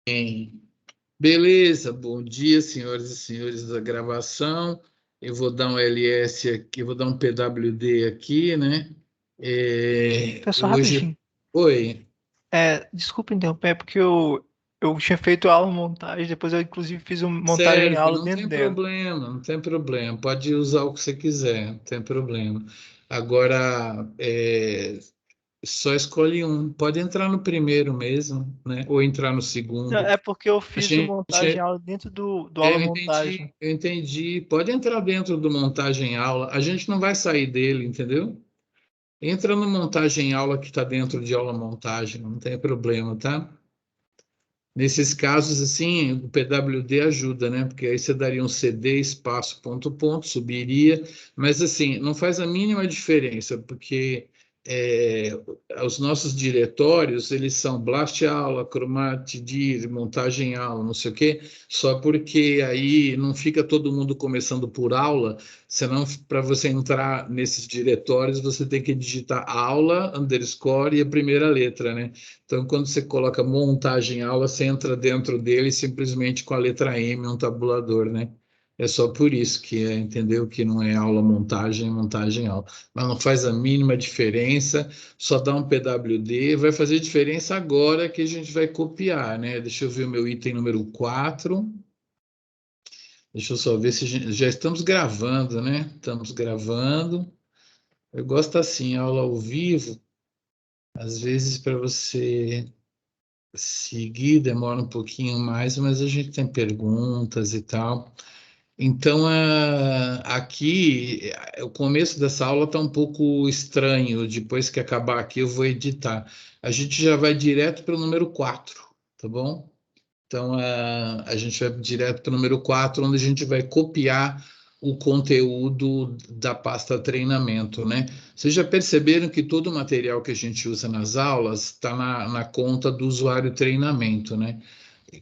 Bem, beleza, bom dia, senhoras e senhores da gravação. Eu vou dar um LS aqui, vou dar um PWD aqui, né? Pessoal, Hoje. rapidinho. Oi, Desculpa interromper, é porque eu tinha feito aula montagem, depois eu inclusive fiz uma montagem em serve, aula não dentro tem dela. problema, não tem problema. Pode usar o que você quiser, não tem problema. Agora, só escolhe um. Pode entrar no primeiro mesmo, né? Ou entrar no Não, segundo. é porque eu A fiz o montagem em gente aula dentro do aula Eu montagem. entendi, eu entendi. Pode entrar dentro do montagem aula. A gente não vai sair dele, entendeu? Entra no montagem aula que está dentro de aula montagem, não tem problema, tá? Nesses casos, assim, o PWD ajuda, né? Porque aí você daria um CD, espaço, ponto, ponto, subiria. Mas, assim, não faz a mínima diferença, porque é, os nossos diretórios, eles são blast aula, chromate, dir, montagem aula, não sei o quê, só porque aí não fica todo mundo começando por aula, senão, para você entrar nesses diretórios, você tem que digitar aula, underscore e a primeira letra, né? Então, quando você coloca montagem aula, você entra dentro dele simplesmente com a letra M, um tabulador, né? É só por isso que entendeu? Que não é aula montagem, é montagem aula. Mas não faz a mínima diferença, só dá um PWD. Vai fazer diferença agora que a gente vai copiar, né? Deixa eu ver o meu item número 4. Deixa eu só ver se já estamos gravando, né? Estamos gravando. Eu gosto assim, aula ao vivo, às vezes para você seguir demora um pouquinho mais, mas a gente tem perguntas e tal. Então, aqui, o começo dessa aula está um pouco estranho. Depois que acabar aqui, eu vou editar. A gente já vai direto para o número 4, tá bom? Então, a gente vai direto para o número 4, onde a gente vai copiar o conteúdo da pasta treinamento, né? Vocês já perceberam que todo o material que a gente usa nas aulas está na conta do usuário treinamento, né?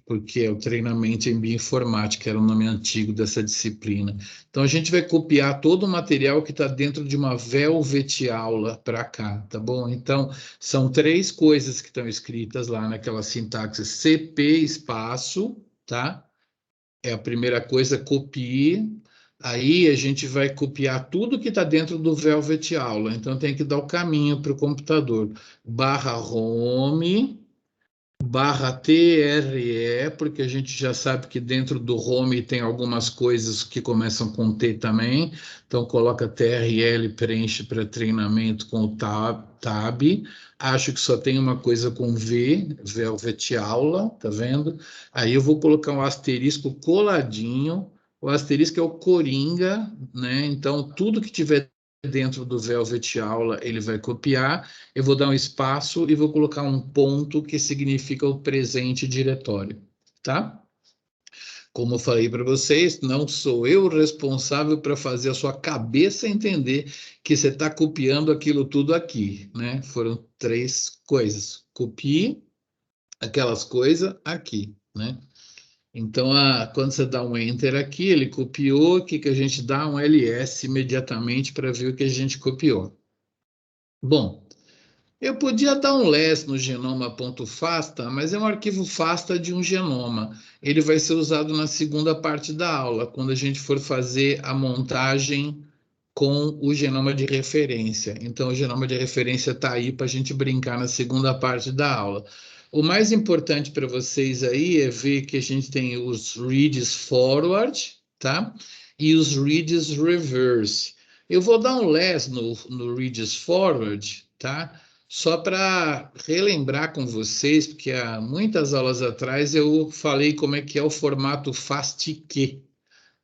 Porque é o treinamento em bioinformática, era o nome antigo dessa disciplina. Então, a gente vai copiar todo o material que está dentro de uma Velvet aula para cá, tá bom? Então, são três coisas que estão escritas lá naquela sintaxe CP espaço, tá? É a primeira coisa, copie. Aí a gente vai copiar tudo que está dentro do Velvet aula. Então, tem que dar o caminho para o computador. Barra home, barra TRE, porque a gente já sabe que dentro do home tem algumas coisas que começam com T também, então coloca TRL, preenche para treinamento com o tab. Acho que só tem uma coisa com V, Velvet Aula, tá vendo? Aí eu vou colocar um asterisco coladinho, o asterisco é o Coringa, né? Então tudo que tiver dentro do Velvet Aula ele vai copiar, eu vou dar um espaço e vou colocar um ponto que significa o presente diretório, tá? Como eu falei para vocês, não sou eu responsável para fazer a sua cabeça entender que você está copiando aquilo tudo aqui, né? Foram três coisas. Copie aquelas coisas aqui, né? Então, quando você dá um Enter aqui, ele copiou, o que, que a gente dá? Um LS imediatamente para ver o que a gente copiou. Bom, eu podia dar um less no genoma.fasta, mas é um arquivo FASTA de um genoma. Ele vai ser usado na segunda parte da aula, quando a gente for fazer a montagem com o genoma de referência. Então, o genoma de referência está aí para a gente brincar na segunda parte da aula. O mais importante para vocês aí é ver que a gente tem os reads forward, tá? E os reads reverse. Eu vou dar um less no reads forward, tá? Só para relembrar com vocês, porque há muitas aulas atrás eu falei como é que é o formato FASTQ,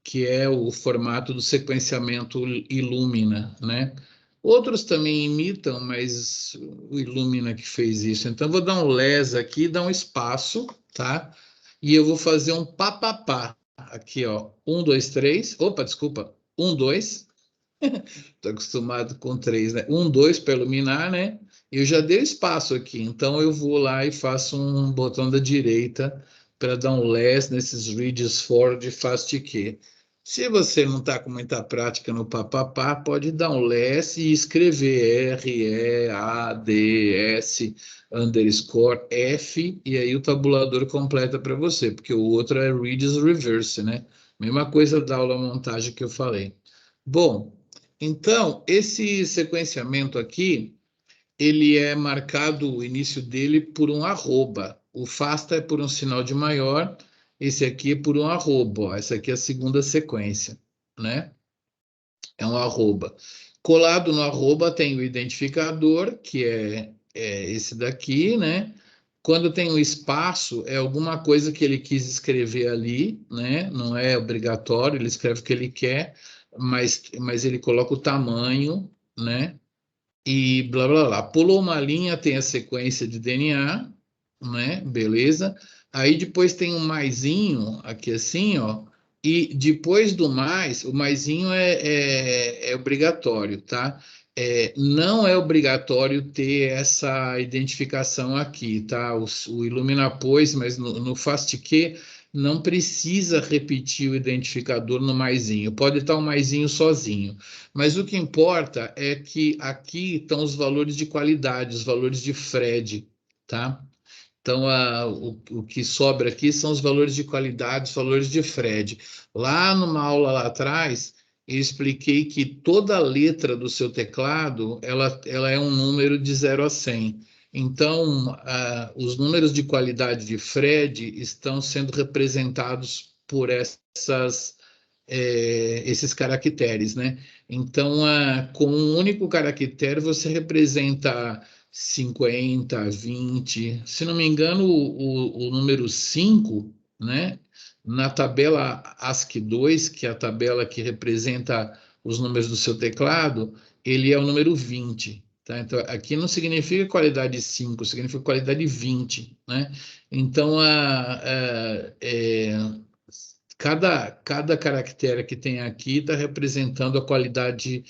que é o formato do sequenciamento Illumina, né? Outros também imitam, mas o Illumina que fez isso. Então, vou dar um les aqui, dar um espaço, tá? E eu vou fazer um papapá. Aqui, ó. Um, dois, três. Opa, desculpa. Um, dois. Estou acostumado com três, né? Um, dois para iluminar, né? Eu já dei espaço aqui, então eu vou lá e faço um botão da direita para dar um less nesses reads forward fast key. Se você não está com muita prática no papapá, pode dar um less e escrever READS underscore F, e aí o tabulador completa para você, porque o outro é reads reverse, né? Mesma coisa da aula montagem que eu falei. Bom, então, esse sequenciamento aqui, ele é marcado, o início dele, por um arroba. O FASTA é por um sinal de maior, esse aqui é por um arroba. Ó. Essa aqui é a segunda sequência, né? É um arroba. Colado no arroba tem o identificador, que é esse daqui, né? Quando tem um espaço, é alguma coisa que ele quis escrever ali, né? Não é obrigatório, ele escreve o que ele quer, mas ele coloca o tamanho, né? E blá blá blá. Pulou uma linha, tem a sequência de DNA, né? Beleza. Aí depois tem um maisinho aqui assim, ó. E depois do mais, o maisinho é obrigatório, tá? Não é obrigatório ter essa identificação aqui, tá? O Illumina pôs, mas no FastQ não precisa repetir o identificador no maisinho. Pode estar o maisinho sozinho. Mas o que importa é que aqui estão os valores de qualidade, os valores de Fred, tá? Então, o que sobra aqui são os valores de qualidade, os valores de Fred. Lá numa aula lá atrás, eu expliquei que toda letra do seu teclado, ela é um número de 0 a 100. Então, os números de qualidade de Fred estão sendo representados por esses caracteres, né? Então, com um único caractere, você representa 50, 20. Se não me engano, o número 5, né? Na tabela ASCII2, que é a tabela que representa os números do seu teclado, ele é o número 20. Tá? Então, aqui não significa qualidade 5, significa qualidade 20, né? Então, cada caractere que tem aqui está representando a qualidade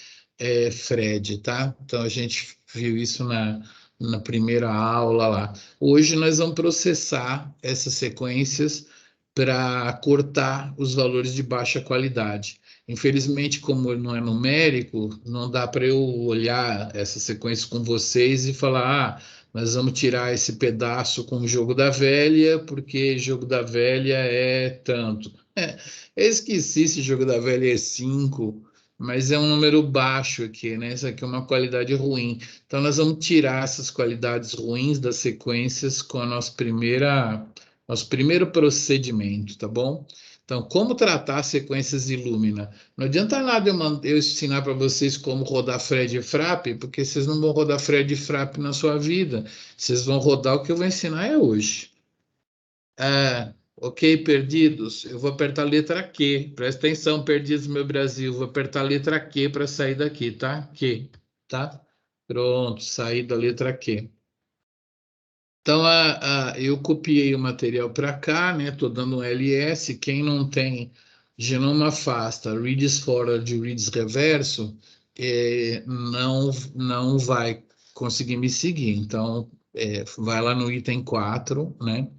Fred, tá? Então a gente viu isso na primeira aula lá. Hoje nós vamos processar essas sequências para cortar os valores de baixa qualidade. Infelizmente, como não é numérico, não dá para eu olhar essa sequência com vocês e falar, nós vamos tirar esse pedaço com o jogo da velha, porque jogo da velha é tanto. Eu esqueci se jogo da velha é 5, mas é um número baixo aqui, né? Isso aqui é uma qualidade ruim. Então, nós vamos tirar essas qualidades ruins das sequências com a nosso primeiro procedimento, tá bom? Então, como tratar sequências Illumina? Não adianta nada eu ensinar para vocês como rodar Fred e Frap, porque vocês não vão rodar Fred e Frap na sua vida. Vocês vão rodar o que eu vou ensinar hoje. Ok, perdidos. Eu vou apertar a letra Q. Presta atenção, perdidos do meu Brasil. Vou apertar a letra Q para sair daqui, tá? Q, tá? Pronto, saí da letra Q. Então, eu copiei o material para cá, né? Estou dando um LS. Quem não tem genoma afasta, reads forward, reads reverso, não vai conseguir me seguir. Então, vai lá no item 4, né?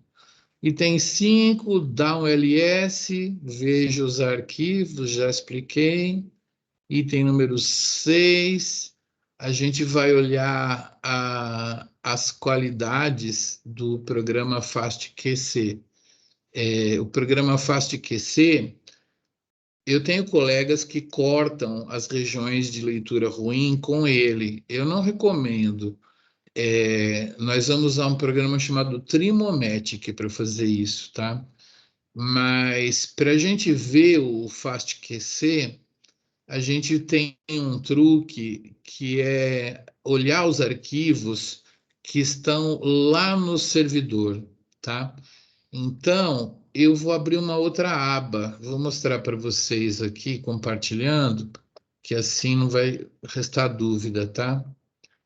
Item 5, dá um LS, veja os arquivos, já expliquei. Item número 6, a gente vai olhar as qualidades do programa FastQC. O programa FastQC, eu tenho colegas que cortam as regiões de leitura ruim com ele. Eu não recomendo. Nós vamos usar um programa chamado Trimomatic para fazer isso, tá? Mas para a gente ver o FastQC, a gente tem um truque que é olhar os arquivos que estão lá no servidor, tá? Então, eu vou abrir uma outra aba, vou mostrar para vocês aqui, compartilhando, que assim não vai restar dúvida, tá?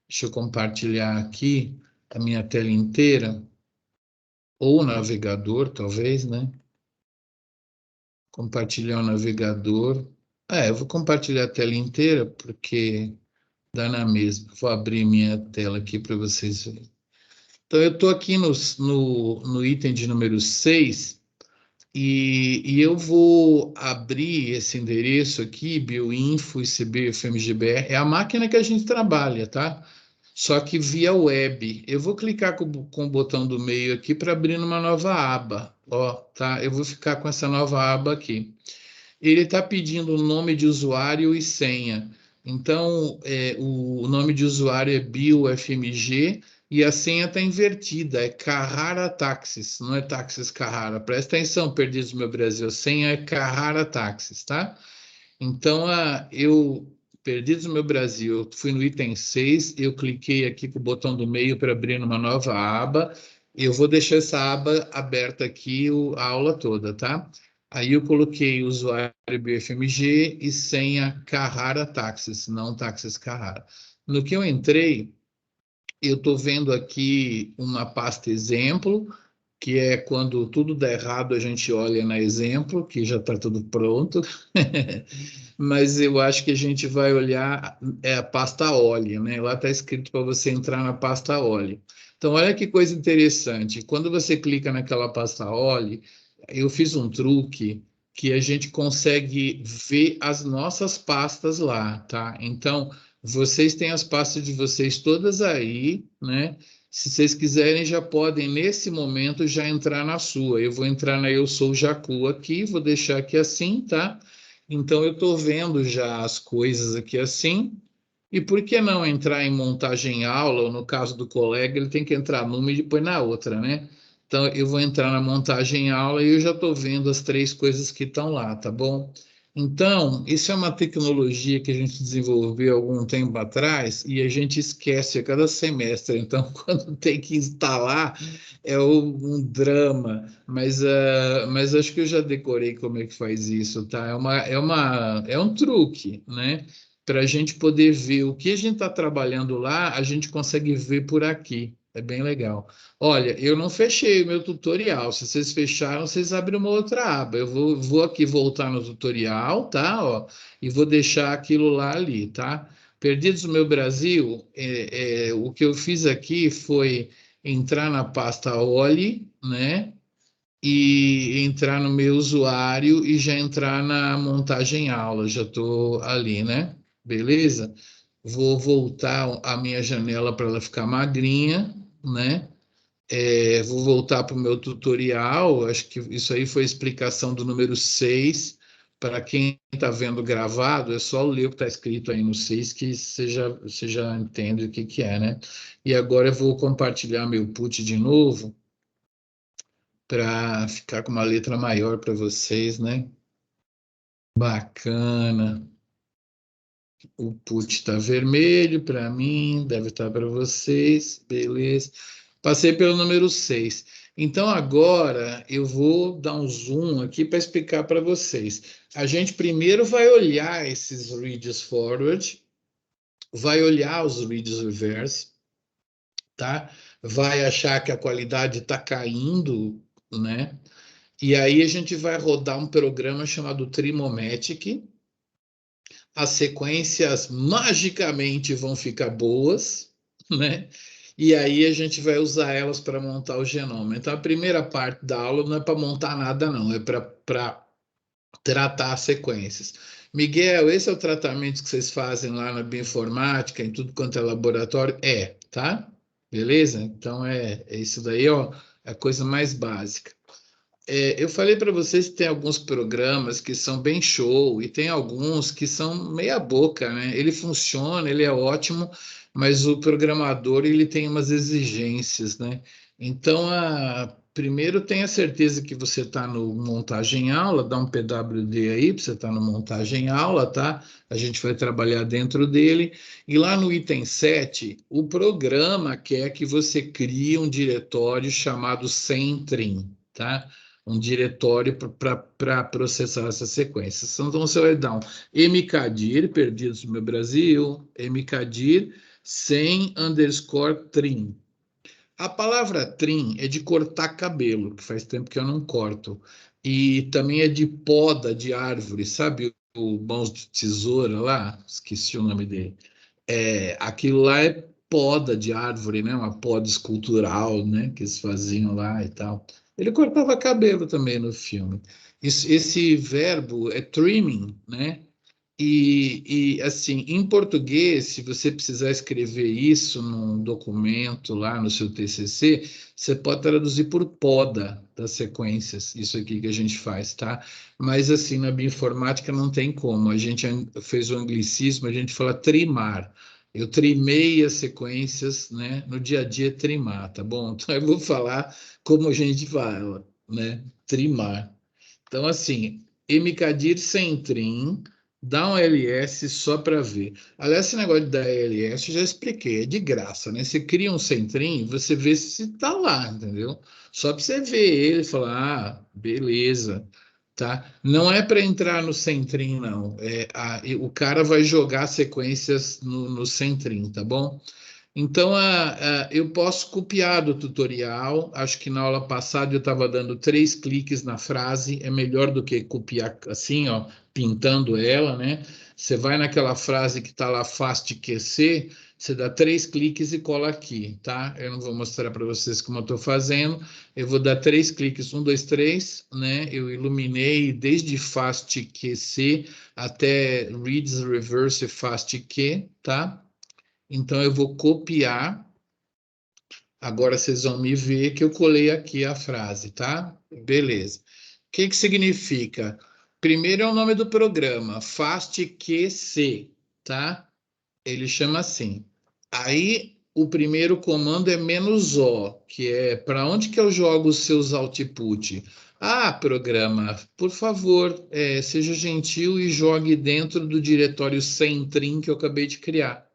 Deixa eu compartilhar aqui a minha tela inteira, ou o navegador, talvez, né? Compartilhar o navegador. Eu vou compartilhar a tela inteira, porque dá na mesma. Vou abrir minha tela aqui para vocês verem. Então, eu estou aqui no item de número 6, E eu vou abrir esse endereço aqui, bioinfo, ICB, FMGBR, é a máquina que a gente trabalha, tá? Só que via web. Eu vou clicar com o botão do meio aqui para abrir numa nova aba, ó, tá? Eu vou ficar com essa nova aba aqui. Ele está pedindo o nome de usuário e senha. Então, o nome de usuário é BioFMG e a senha está invertida, é Carrara Táxis, não é Táxis Carrara. Presta atenção, perdidos do meu Brasil, a senha é Carrara Táxis, tá? Então, perdidos no meu Brasil, eu fui no item 6, eu cliquei aqui com o botão do meio para abrir uma nova aba. Eu vou deixar essa aba aberta aqui a aula toda, tá? Aí eu coloquei usuário BFMG e senha Carrara Táxis, não Táxis Carrara. No que eu entrei, eu estou vendo aqui uma pasta exemplo, que é quando tudo dá errado, a gente olha na exemplo, que já está tudo pronto. Mas eu acho que a gente vai olhar a pasta óleo, né? Lá está escrito para você entrar na pasta óleo. Então, olha que coisa interessante. Quando você clica naquela pasta óleo, eu fiz um truque que a gente consegue ver as nossas pastas lá, tá? Então, vocês têm as pastas de vocês todas aí, né? Se vocês quiserem, já podem, nesse momento, já entrar na sua. Eu vou entrar na Eu Sou Jacu aqui, vou deixar aqui assim, tá? Então, eu estou vendo já as coisas aqui assim. E por que não entrar em montagem aula, ou no caso do colega, ele tem que entrar numa e depois na outra, né? Então, eu vou entrar na montagem aula e eu já estou vendo as três coisas que estão lá, tá bom? Então, isso é uma tecnologia que a gente desenvolveu algum tempo atrás e a gente esquece a cada semestre. Então, quando tem que instalar, é um drama. Mas acho que eu já decorei como é que faz isso, tá? É um truque, né? Para a gente poder ver o que a gente está trabalhando lá, a gente consegue ver por aqui. É bem legal. Olha, eu não fechei o meu tutorial. Se vocês fecharam, vocês abrem uma outra aba. Eu vou aqui voltar no tutorial, tá? Ó, e vou deixar aquilo lá ali, tá? Perdidos no meu Brasil, o que eu fiz aqui foi entrar na pasta Oli, né? E entrar no meu usuário e já entrar na montagem aula. Já estou ali, né? Beleza? Vou voltar a minha janela para ela ficar magrinha, né? Vou voltar para o meu tutorial. Acho que isso aí foi a explicação do número 6. Para quem está vendo gravado, é só ler o que está escrito aí no 6 que você já entende o que, que é, né? E agora eu vou compartilhar meu put de novo para ficar com uma letra maior para vocês, né? Bacana. O put está vermelho para mim, deve estar para vocês, beleza. Passei pelo número 6. Então agora eu vou dar um zoom aqui para explicar para vocês. A gente primeiro vai olhar esses reads forward, vai olhar os reads reverse, tá? Vai achar que a qualidade está caindo, né? E aí a gente vai rodar um programa chamado Trimomatic. As sequências magicamente vão ficar boas, né? E aí a gente vai usar elas para montar o genoma. Então a primeira parte da aula não é para montar nada, não, é para tratar as sequências. Miguel, esse é o tratamento que vocês fazem lá na bioinformática, em tudo quanto é laboratório? É, tá? Beleza? Então é isso daí, ó, é a coisa mais básica. Eu falei para vocês que tem alguns programas que são bem show e tem alguns que são meia boca, né? Ele funciona, ele é ótimo, mas o programador ele tem umas exigências, né? Então, primeiro tenha certeza que você está no montagem aula, dá um PWD aí para você estar no montagem aula, tá? A gente vai trabalhar dentro dele. E lá no item 7, o programa quer que você crie um diretório chamado Centrim, tá? Um diretório para processar essas sequências. Então, você vai dar um mkdir, perdidos no meu Brasil, mkdir, sem underscore trim. A palavra trim é de cortar cabelo, que faz tempo que eu não corto. E também é de poda de árvore, sabe o mãos de tesoura lá? Esqueci o nome dele. Aquilo lá é poda de árvore, né? Uma poda escultural, né? Que eles faziam lá e tal. Ele cortava cabelo também no filme. Esse verbo é trimming, né? Assim, em português, se você precisar escrever isso num documento lá no seu TCC, você pode traduzir por poda das sequências, isso aqui que a gente faz, tá? Mas, assim, na bioinformática não tem como. A gente fez o anglicismo, a gente fala trimar. Eu trimei as sequências, né? No dia a dia, trimar, tá bom? Então, eu vou falar como a gente fala, né? Trimar. Então, assim, Mcadir sem trim, dá um LS só para ver. Aliás, esse negócio de dar LS, eu já expliquei, é de graça, né? Você cria um sem trim, você vê se tá lá, entendeu? Só para você ver ele e falar, ah, beleza, tá? Não é para entrar no sem trim, não. O cara vai jogar sequências no sem trim, tá bom? Então, eu posso copiar do tutorial. Acho que na aula passada eu estava dando 3 cliques na frase. É melhor do que copiar assim, ó, pintando ela, né? Você vai naquela frase que está lá fácil de aquecer, você dá 3 cliques e cola aqui, tá? Eu não vou mostrar para vocês como eu estou fazendo. Eu vou dar 3 cliques, 1, 2, 3, né? Eu iluminei desde fast aquecer até reads reverse fast que, tá? Então, eu vou copiar. Agora vocês vão me ver que eu colei aqui a frase, tá? Beleza. O que que significa? Primeiro é o nome do programa, FastQC, tá? Ele chama assim. Aí, o primeiro comando é "-o", que é para onde que eu jogo os seus output? Ah, programa, por favor, seja gentil e jogue dentro do diretório centrim que eu acabei de criar,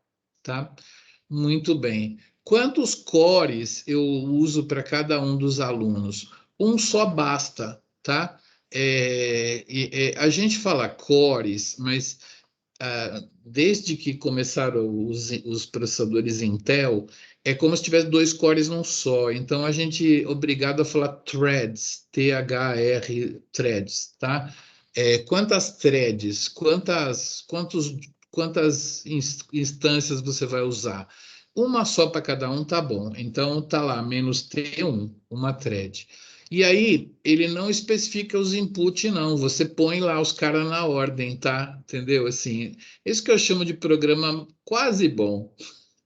tá? Muito bem. Quantos cores eu uso para cada um dos alunos? Um só basta, tá? A gente fala cores, mas desde que começaram os processadores Intel, é como se tivesse 2 cores num só. Então a gente é obrigado a falar threads, T-H-R, threads, tá? Quantas threads, quantas instâncias você vai usar? Uma só para cada um tá bom. Então tá lá, menos T1, uma thread. E aí, ele não especifica os inputs, não. Você põe lá os caras na ordem, tá? Entendeu? Assim, isso que eu chamo de programa quase bom.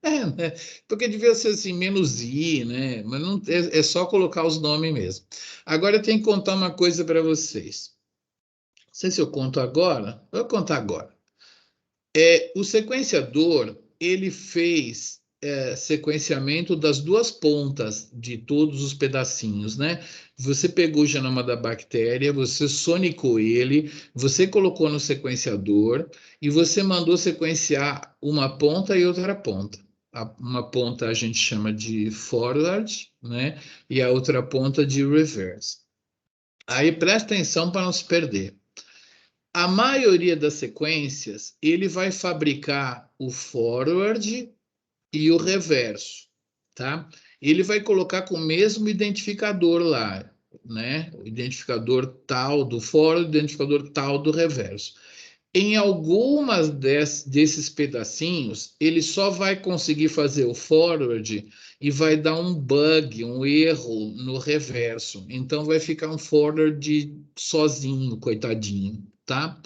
Né? Porque devia ser assim, menos i, né? Mas não, é só colocar os nomes mesmo. Agora eu tenho que contar uma coisa para vocês. Não sei se eu conto agora. Vou contar agora. O sequenciador, ele fez sequenciamento das duas pontas de todos os pedacinhos, né? Você pegou o genoma da bactéria, você sonicou ele, você colocou no sequenciador e você mandou sequenciar uma ponta e outra ponta. Uma ponta a gente chama de forward, né? E a outra ponta de reverse. Aí presta atenção para não se perder. A maioria das sequências, ele vai fabricar o forward e o reverso, tá? Ele vai colocar com o mesmo identificador lá, né? O identificador tal do forward, o identificador tal do reverso. Em algumas desses pedacinhos, ele só vai conseguir fazer o forward e vai dar um bug, um erro no reverso. Então vai ficar um forward sozinho, coitadinho, tá?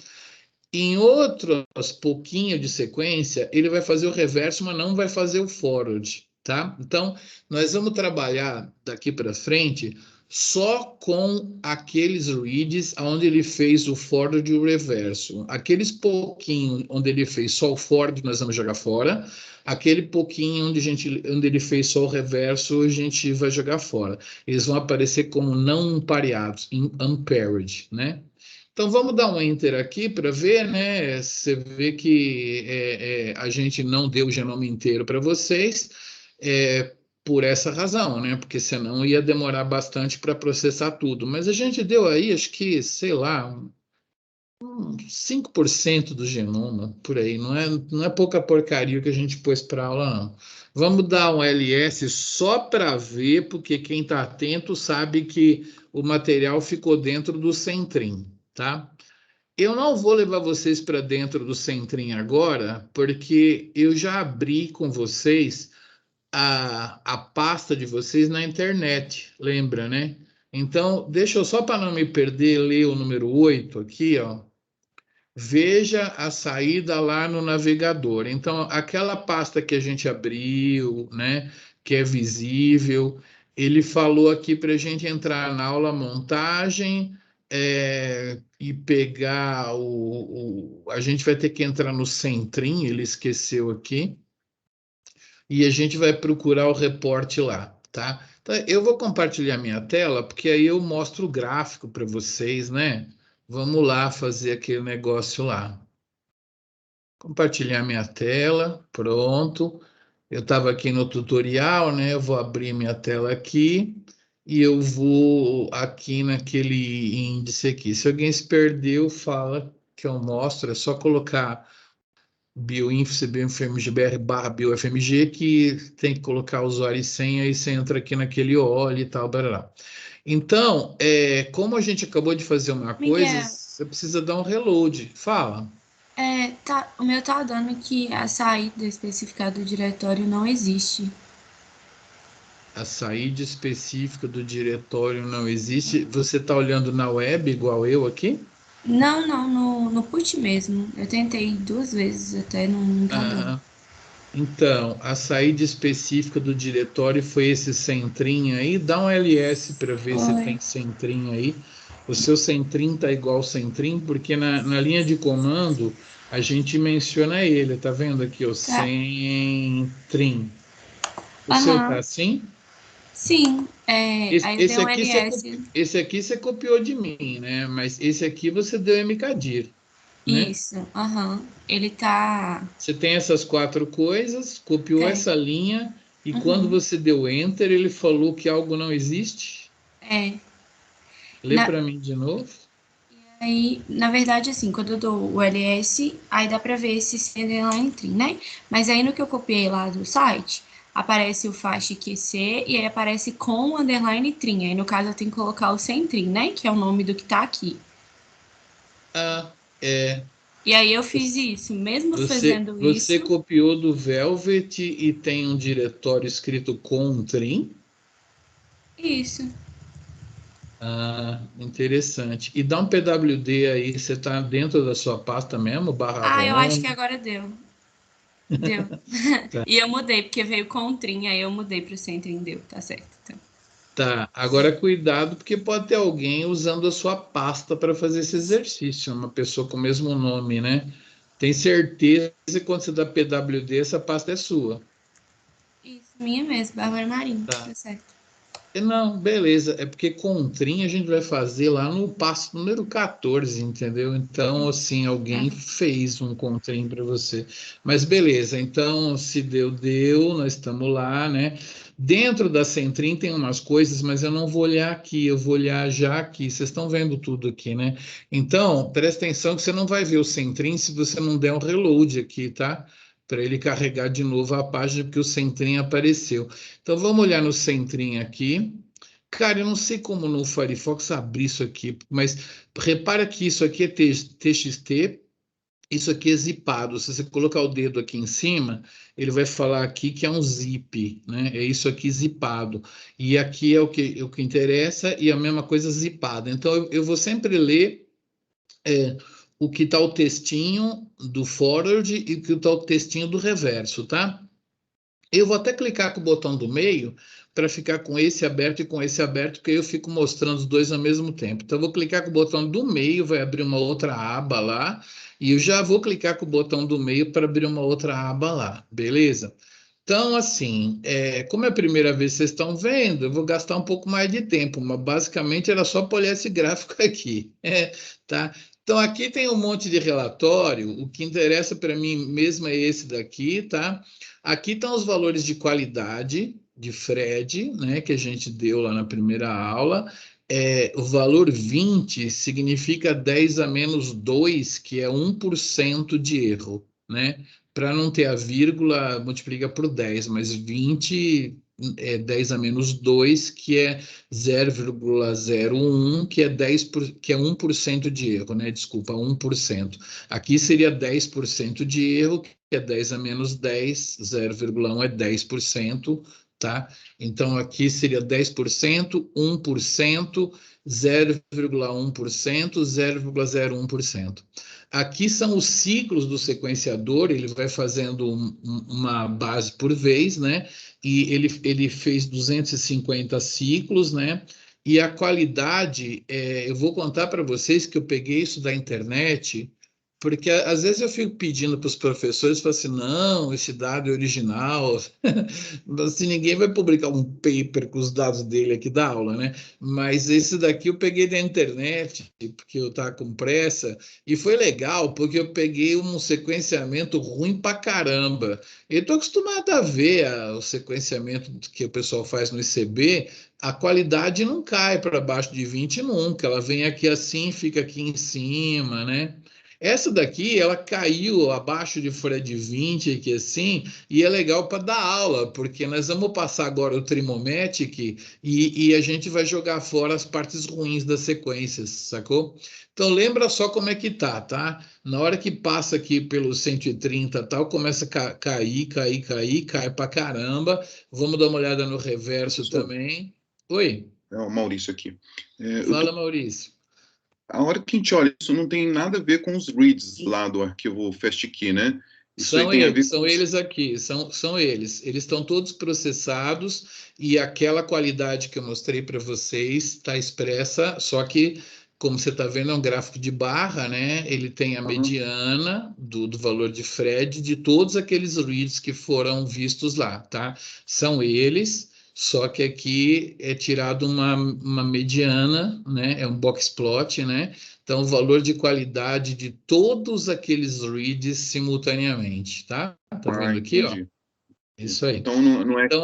Em outros pouquinho de sequência, ele vai fazer o reverso, mas não vai fazer o forward, tá? Então, nós vamos trabalhar daqui para frente só com aqueles reads onde ele fez o forward e o reverso. Aqueles pouquinho onde ele fez só o forward, nós vamos jogar fora. Aquele pouquinho onde ele fez só o reverso, a gente vai jogar fora. Eles vão aparecer como não pareados, unpaired, né? Então vamos dar um enter aqui para ver, né? Você vê que a gente não deu o genoma inteiro para vocês, por essa razão, né? Porque senão ia demorar bastante para processar tudo. Mas a gente deu aí, acho que, sei lá, 5% do genoma, por aí. Não é pouca porcaria que a gente pôs para aula, não. Vamos dar um LS só para ver, porque quem está atento sabe que o material ficou dentro do centrim, tá? Eu não vou levar vocês para dentro do centrim agora, porque eu já abri com vocês a pasta de vocês na internet, lembra, né? Então, deixa eu só para não me perder, ler o número 8 aqui, ó. Veja a saída lá no navegador. Então, aquela pasta que a gente abriu, né, que é visível, ele falou aqui para a gente entrar na aula montagem e pegar a gente vai ter que entrar no Centrim, ele esqueceu aqui, e a gente vai procurar o reporte lá, tá? Então, eu vou compartilhar minha tela, porque aí eu mostro o gráfico para vocês, né? Vamos lá fazer aquele negócio lá. Compartilhar minha tela, pronto. Eu estava aqui no tutorial, né? Eu vou abrir minha tela aqui e eu vou aqui naquele índice aqui. Se alguém se perdeu, fala que eu mostro. É só colocar bioinfo, bioinfmgbr barra biofmg, que tem que colocar usuário e senha e você entra aqui naquele OL e tal, barará. Então, como a gente acabou de fazer uma coisa, Miguel, você precisa dar um reload. Fala. o meu tá dando que a saída específica do diretório não existe. A saída específica do diretório não existe. Você está olhando na web, igual eu aqui? Não, não, no put mesmo. Eu tentei 2 vezes até, não tá dando. Ah, então, a saída específica do diretório foi esse centrinho aí. Dá um ls para ver se Foi. tem centrinho aí. O seu centrinho está igual centrinho, porque na linha de comando a gente menciona ele. Tá vendo aqui, o Tá. centrim. O seu tá Aham. assim? Sim. Esse, Aí eu dei esse um aqui você, ls. esse aqui você copiou de mim, né? Mas esse aqui você deu MKDIR, né? Isso. Aham. Ele tá. Você tem essas quatro coisas, copiou Tem. essa linha, e quando Uhum. você deu Enter, ele falou que algo não existe? É. Lê Na, para mim de novo. Aí, na verdade, assim, quando eu dou o ls, aí dá pra ver esse underline trim, né? Mas aí no que eu copiei lá do site, aparece o faixa QC e aí aparece com o underline trim. Aí no caso eu tenho que colocar o sem trim, né? Que é o nome do que tá aqui. Ah, é. E aí eu fiz isso. Mesmo fazendo Você isso, copiou do Velvet e tem um diretório escrito com trim? isso. Ah, interessante. E dá um PWD aí, você está dentro da sua pasta mesmo, barra Ah, eu acho que home? agora deu. Deu. E eu mudei, porque veio com o trim, aí eu mudei pro sem trim, deu. Tá certo, então. Tá, agora cuidado, porque pode ter alguém usando a sua pasta para fazer esse exercício, uma pessoa com o mesmo nome, né? Tem certeza que quando você dá PWD, essa pasta é sua. Isso, minha mesmo, Bárbara Marinho. Tá. Tá certo. Não, beleza, é porque contrim a gente vai fazer lá no passo número 14, entendeu? Então, assim, alguém Uhum. fez um contrim para você. Mas beleza, então, se deu, deu, nós estamos lá, né? Dentro da Centrim tem umas coisas, mas eu não vou olhar aqui, eu vou olhar já aqui. Vocês estão vendo tudo aqui, né? Então, presta atenção que você não vai ver o Centrim se você não der um reload aqui, tá? Para ele carregar de novo a página, porque o Centrim apareceu. Então vamos olhar no centrinho aqui. Cara, eu não sei como no Firefox abrir isso aqui, mas repara que isso aqui é TXT, isso aqui é zipado. Se você colocar o dedo aqui em cima, ele vai falar aqui que é um zip, né? É isso aqui zipado. E aqui é o que interessa, e a mesma coisa zipada. Então eu vou sempre ler o que está o textinho do forward e o que está o textinho do reverso, tá? Eu vou até clicar com o botão do meio para ficar com esse aberto e com esse aberto, porque eu fico mostrando os dois ao mesmo tempo. Então, eu vou clicar com o botão do meio, vai abrir uma outra aba lá, e eu já vou clicar com o botão do meio para abrir uma outra aba lá, beleza? Então, assim, como é a primeira vez que vocês estão vendo, eu vou gastar um pouco mais de tempo, mas basicamente era só para olhar esse gráfico aqui, tá? Então, aqui tem um monte de relatório, o que interessa para mim mesmo é esse daqui, tá? Aqui estão os valores de qualidade de Fred, né, que a gente deu lá na primeira aula. O valor 20 significa 10 a menos 2, que é 1% de erro, né? Para não ter a vírgula, multiplica por 10, mas 20 10 a menos 2, que é 0,01, que é 1% de erro, né? Desculpa, 1%. Aqui seria 10% de erro, que é 10 a menos 10, 0,1 é 10%, tá? Então, aqui seria 10%, 1%, 0,1%, 0,01%. Aqui são os ciclos do sequenciador, ele vai fazendo uma base por vez, né? E ele fez 250 ciclos, né? E a qualidade, eu vou contar para vocês que eu peguei isso da internet, porque às vezes eu fico pedindo para os professores, falo assim, não, esse dado é original, assim, ninguém vai publicar um paper com os dados dele aqui da aula, né? Mas esse daqui eu peguei da internet, porque eu estava com pressa, e foi legal, porque eu peguei um sequenciamento ruim pra caramba. Eu estou acostumado a ver o sequenciamento que o pessoal faz no ICB, a qualidade não cai para baixo de 20 nunca, ela vem aqui assim, fica aqui em cima, né? Essa daqui, ela caiu abaixo de folha de 20, aqui assim, e é legal para dar aula, porque nós vamos passar agora o Trigonometric e a gente vai jogar fora as partes ruins das sequências, sacou? Então lembra só como é que tá? Na hora que passa aqui pelos 130 e tal, começa a cair, cai pra caramba. Vamos dar uma olhada no reverso também. Oi, É o Maurício aqui. fala, Maurício. A hora que a gente olha, isso não tem nada a ver com os reads lá do arquivo FASTKey, né? Isso aí tem a ver São eles aqui, são eles. Eles estão todos processados e aquela qualidade que eu mostrei para vocês está expressa, só que, como você está vendo, é um gráfico de barra, né? Ele tem a mediana do valor de Fred de todos aqueles reads que foram vistos lá, tá? São eles, só que aqui é tirado uma mediana, né? É um box plot, né? Então, o valor de qualidade de todos aqueles reads simultaneamente, tá? Tá vendo aqui, ó? entendi. Isso aí. Então, não é Então,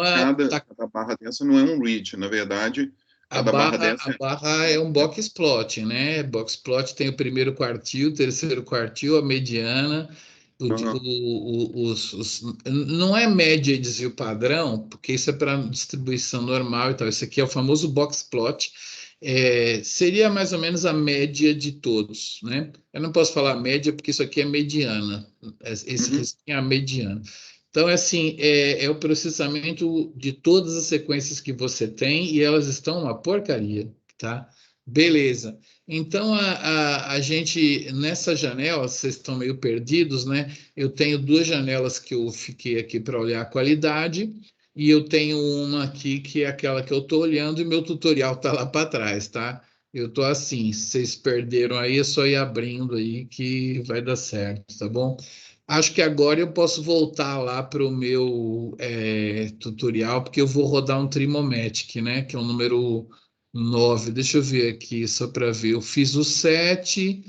cada barra dessa não é um read, na verdade, cada barra dessa a barra é um box plot, né? Box plot tem o primeiro quartil, o terceiro quartil, a mediana, não é média e desvio padrão, porque isso é para distribuição normal e tal. Isso aqui é o famoso box plot. Seria mais ou menos a média de todos, né? Eu não posso falar média porque isso aqui é mediana. Esse risquinho é a mediana. Então, assim, é o processamento de todas as sequências que você tem e elas estão uma porcaria, tá? Beleza. Então, a gente, nessa janela, vocês estão meio perdidos, né? Eu tenho duas janelas que eu fiquei aqui para olhar a qualidade e eu tenho uma aqui que é aquela que eu estou olhando e meu tutorial está lá para trás, tá? Eu estou assim, se vocês perderam aí, é só ir abrindo aí que vai dar certo, tá bom? Acho que agora eu posso voltar lá para o meu tutorial, porque eu vou rodar um Trigonometric, né? Que é o número 9. Deixa eu ver aqui, só para ver. Eu fiz o 7,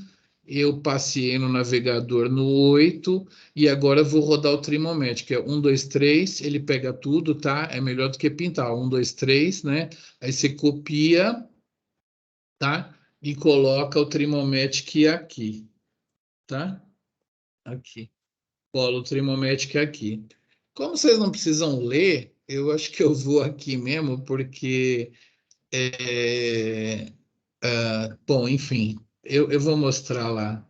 eu passei no navegador no 8, e agora eu vou rodar o Trigonometric. É 1, 2, 3, ele pega tudo, tá? É melhor do que pintar. 1, 2, 3, né? Aí você copia, tá? E coloca o Trigonometric aqui, tá? Aqui. Polo Trigonométrica aqui. Como vocês não precisam ler, eu acho que eu vou aqui mesmo, porque, bom, enfim, eu vou mostrar lá.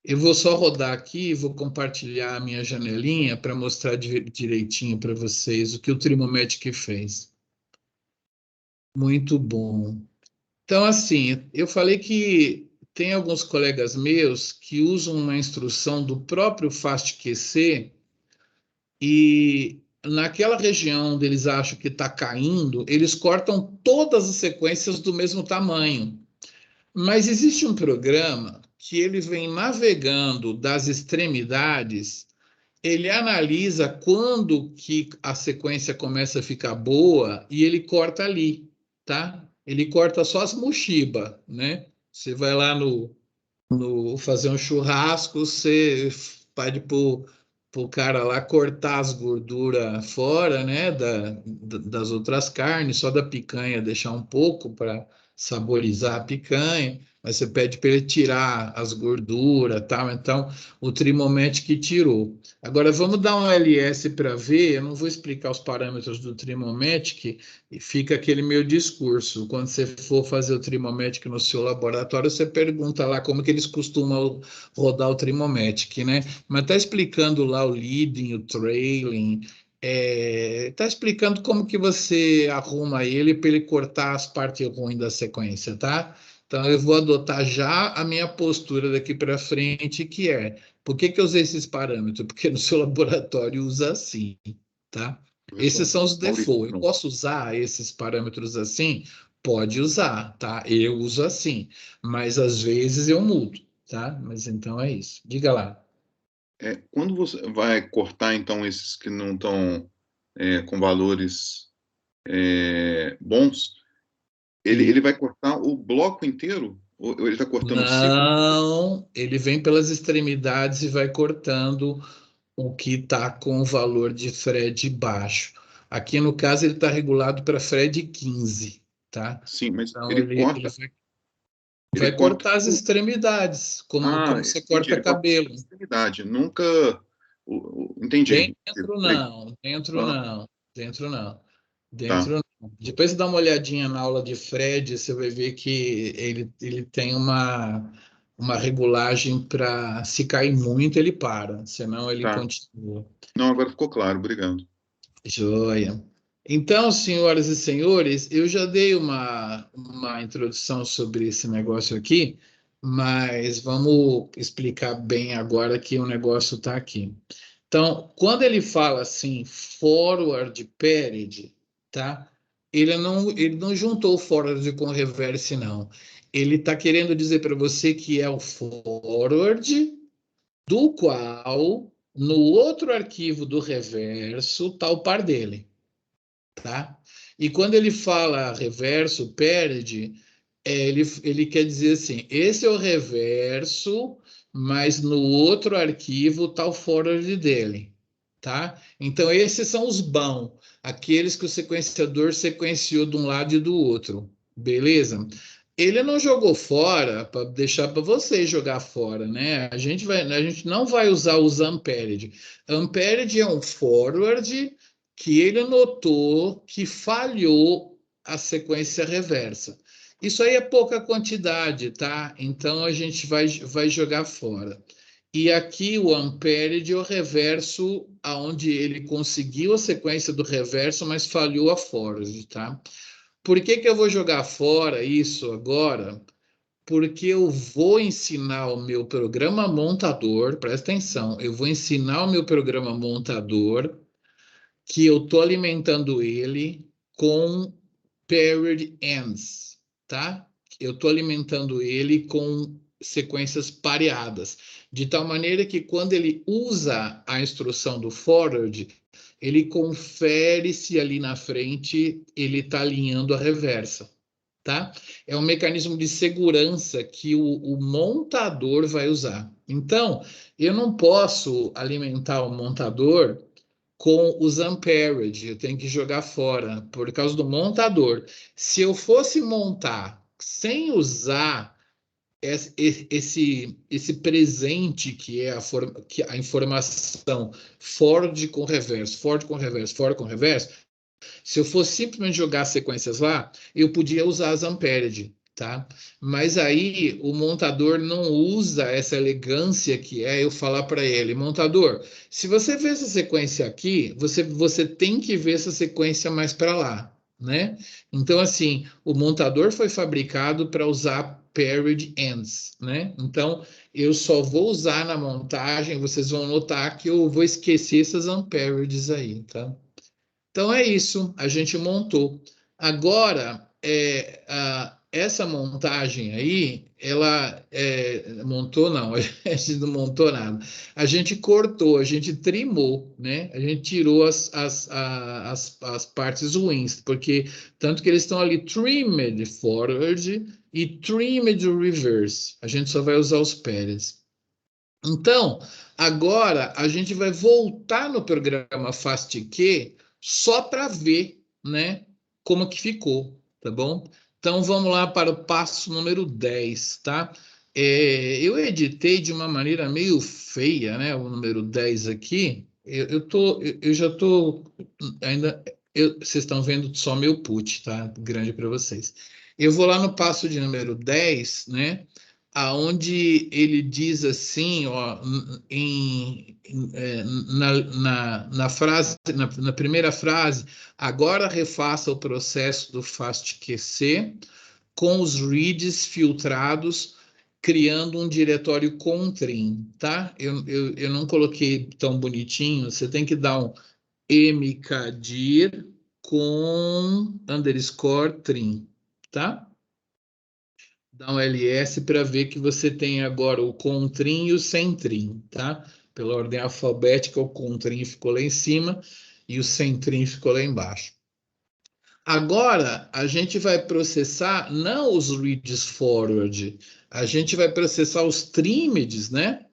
Eu vou só rodar aqui e vou compartilhar a minha janelinha para mostrar direitinho para vocês o que o Trigonometric fez. Muito bom. Então, assim, eu falei que tem alguns colegas meus que usam uma instrução do próprio FastQC e naquela região onde eles acham que está caindo, eles cortam todas as sequências do mesmo tamanho. Mas existe um programa que ele vem navegando das extremidades, ele analisa quando que a sequência começa a ficar boa e ele corta ali, tá? Ele corta só as mochiba, né? Você vai lá no fazer um churrasco, você pede pro cara lá cortar as gorduras fora, né, das outras carnes, só da picanha deixar um pouco para saborizar a picanha, mas você pede para ele tirar as gorduras, tal. Então, o Trimomatic tirou. Agora, vamos dar um LS para ver. Eu não vou explicar os parâmetros do Trimomatic, e fica aquele meu discurso. Quando você for fazer o Trimomatic no seu laboratório, você pergunta lá como que eles costumam rodar o Trimomatic, né? Mas está explicando lá o leading, o trailing, está explicando como que você arruma ele para ele cortar as partes ruins da sequência, tá? Então eu vou adotar já a minha postura daqui para frente, que é, por que que eu usei esses parâmetros? Porque no seu laboratório usa assim, tá? Esses são os Maurício, default. Eu pronto. posso usar esses parâmetros assim? Pode usar, tá? Eu uso assim, mas às vezes eu mudo, tá? Mas então é isso. Diga lá. Quando você vai cortar, então, esses que não estão com valores bons, ele vai cortar o bloco inteiro? Ou ele está cortando o ciclo? Não, ele vem pelas extremidades e vai cortando o que está com o valor de FRED baixo. Aqui, no caso, ele está regulado para FRED 15, tá? Sim, mas Então, ele ele corta, vai ele corta. cortar as extremidades, como você Entendi. corta Ele corta a cabelo. extremidade, nunca. Entendi. Dentro Legal. não, dentro Ah, não, dentro não, tá, dentro não. Depois você dá uma olhadinha na aula de Fred, você vai ver que ele tem uma regulagem para, se cair muito, ele para, senão ele tá. continua. Não, agora ficou claro, obrigado. Joia. Então, senhoras e senhores, eu já dei uma introdução sobre esse negócio aqui, mas vamos explicar bem agora que o negócio está aqui. Então, quando ele fala assim, forward paired, tá? Ele não juntou o forward com o reverse, não. Ele está querendo dizer para você que é o forward do qual, no outro arquivo do reverso, está o par dele, tá? E quando ele fala reverso, paired, ele quer dizer assim, esse é o reverso, mas no outro arquivo está o forward dele, tá? Então, esses são os bons, aqueles que o sequenciador sequenciou de um lado e do outro, beleza? Ele não jogou fora para deixar para você jogar fora, né? A gente não vai usar os unpaired. Unpaired é um forward que ele notou que falhou a sequência reversa. Isso aí é pouca quantidade, tá? Então a gente vai jogar fora. E aqui o unpaired é o reverso, aonde ele conseguiu a sequência do reverso, mas falhou a forward, tá? Por que que eu vou jogar fora isso agora? Porque eu vou ensinar o meu programa montador, presta atenção, eu vou ensinar o meu programa montador que eu estou alimentando ele com paired ends, tá? Eu estou alimentando ele com sequências pareadas, de tal maneira que quando ele usa a instrução do forward, ele confere se ali na frente ele está alinhando a reversa, tá? É um mecanismo de segurança que o montador vai usar. Então, eu não posso alimentar o montador com os unpaired, eu tenho que jogar fora por causa do montador. Se eu fosse montar sem usar esse presente que é a informação forward com reverso, forward com reverso, forward com reverso, se eu fosse simplesmente jogar sequências lá, eu podia usar as unpaired, tá? Mas aí o montador não usa essa elegância que é eu falar para ele, montador, se você vê essa sequência aqui, você tem que ver essa sequência mais para lá, né? Então, assim, o montador foi fabricado para usar paired ends, né? Então, eu só vou usar na montagem, vocês vão notar que eu vou esquecer essas unpaireds aí, tá? Então é isso, a gente montou. Agora, essa montagem aí, ela montou não, a gente não montou nada. A gente cortou, a gente trimou, né? A gente tirou as partes ruins, porque tanto que eles estão ali trimmed forward e trimmed reverse. A gente só vai usar os pairs. Então, agora a gente vai voltar no programa FastQ só para ver, né, como que ficou, tá bom? Então, vamos lá para o passo número 10, tá? Eu editei de uma maneira meio feia, né? O número 10 aqui. Eu já estou ainda. Vocês estão vendo só meu put, tá? Grande para vocês. Eu vou lá no passo de número 10, né? Aonde ele diz assim, ó, na frase, na primeira frase, agora refaça o processo do FastQC com os reads filtrados, criando um diretório Contrim, tá? Eu não coloquei tão bonitinho, você tem que dar um mkdir com underscore trim, tá? Dá um ls para ver que você tem agora o com trim e o sem trim, tá? Pela ordem alfabética, o com trim ficou lá em cima e o sem trim ficou lá embaixo. Agora, a gente vai processar não os reads forward, a gente vai processar os trimeds, né?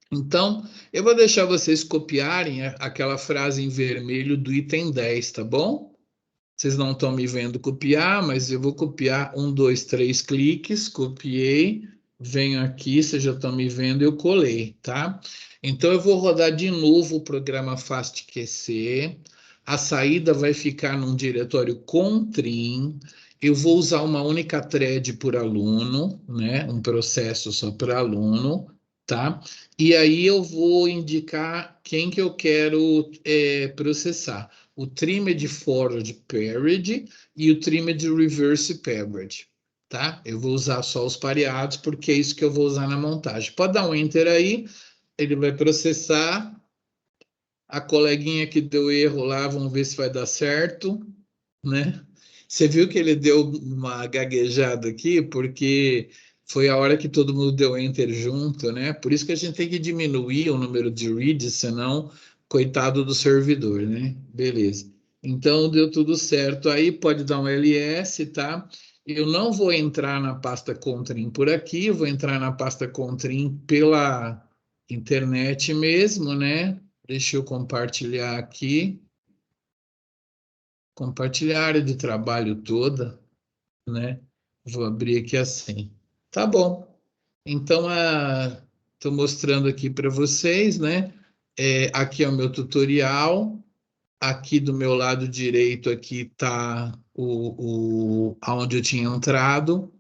Então, eu vou deixar vocês copiarem aquela frase em vermelho do item 10, tá bom? Vocês não estão me vendo copiar, mas eu vou copiar 1, 2, 3 cliques, copiei, venho aqui, vocês já estão me vendo, eu colei, tá? Então, eu vou rodar de novo o programa FastQC, a saída vai ficar num diretório Contrim, eu vou usar uma única thread por aluno, né? Um processo só para aluno, tá? E aí eu vou indicar quem que eu quero processar. O trimmed forward paired e o trimmed reverse paired, tá? Eu vou usar só os pareados porque é isso que eu vou usar na montagem. Pode dar um enter aí, ele vai processar. A coleguinha que deu erro lá, vamos ver se vai dar certo, né? Você viu que ele deu uma gaguejada aqui, porque foi a hora que todo mundo deu enter junto, né? Por isso que a gente tem que diminuir o número de reads, senão, coitado do servidor, né? Beleza. Então, deu tudo certo. Aí pode dar um ls, tá? Eu não vou entrar na pasta Contrim por aqui, vou entrar na pasta Contrim pela internet mesmo, né? Deixa eu compartilhar aqui. Compartilhar a área de trabalho toda, né? Vou abrir aqui assim. Tá bom. Então, estou mostrando aqui para vocês, né? Aqui é o meu tutorial. Aqui do meu lado direito aqui está aonde eu tinha entrado.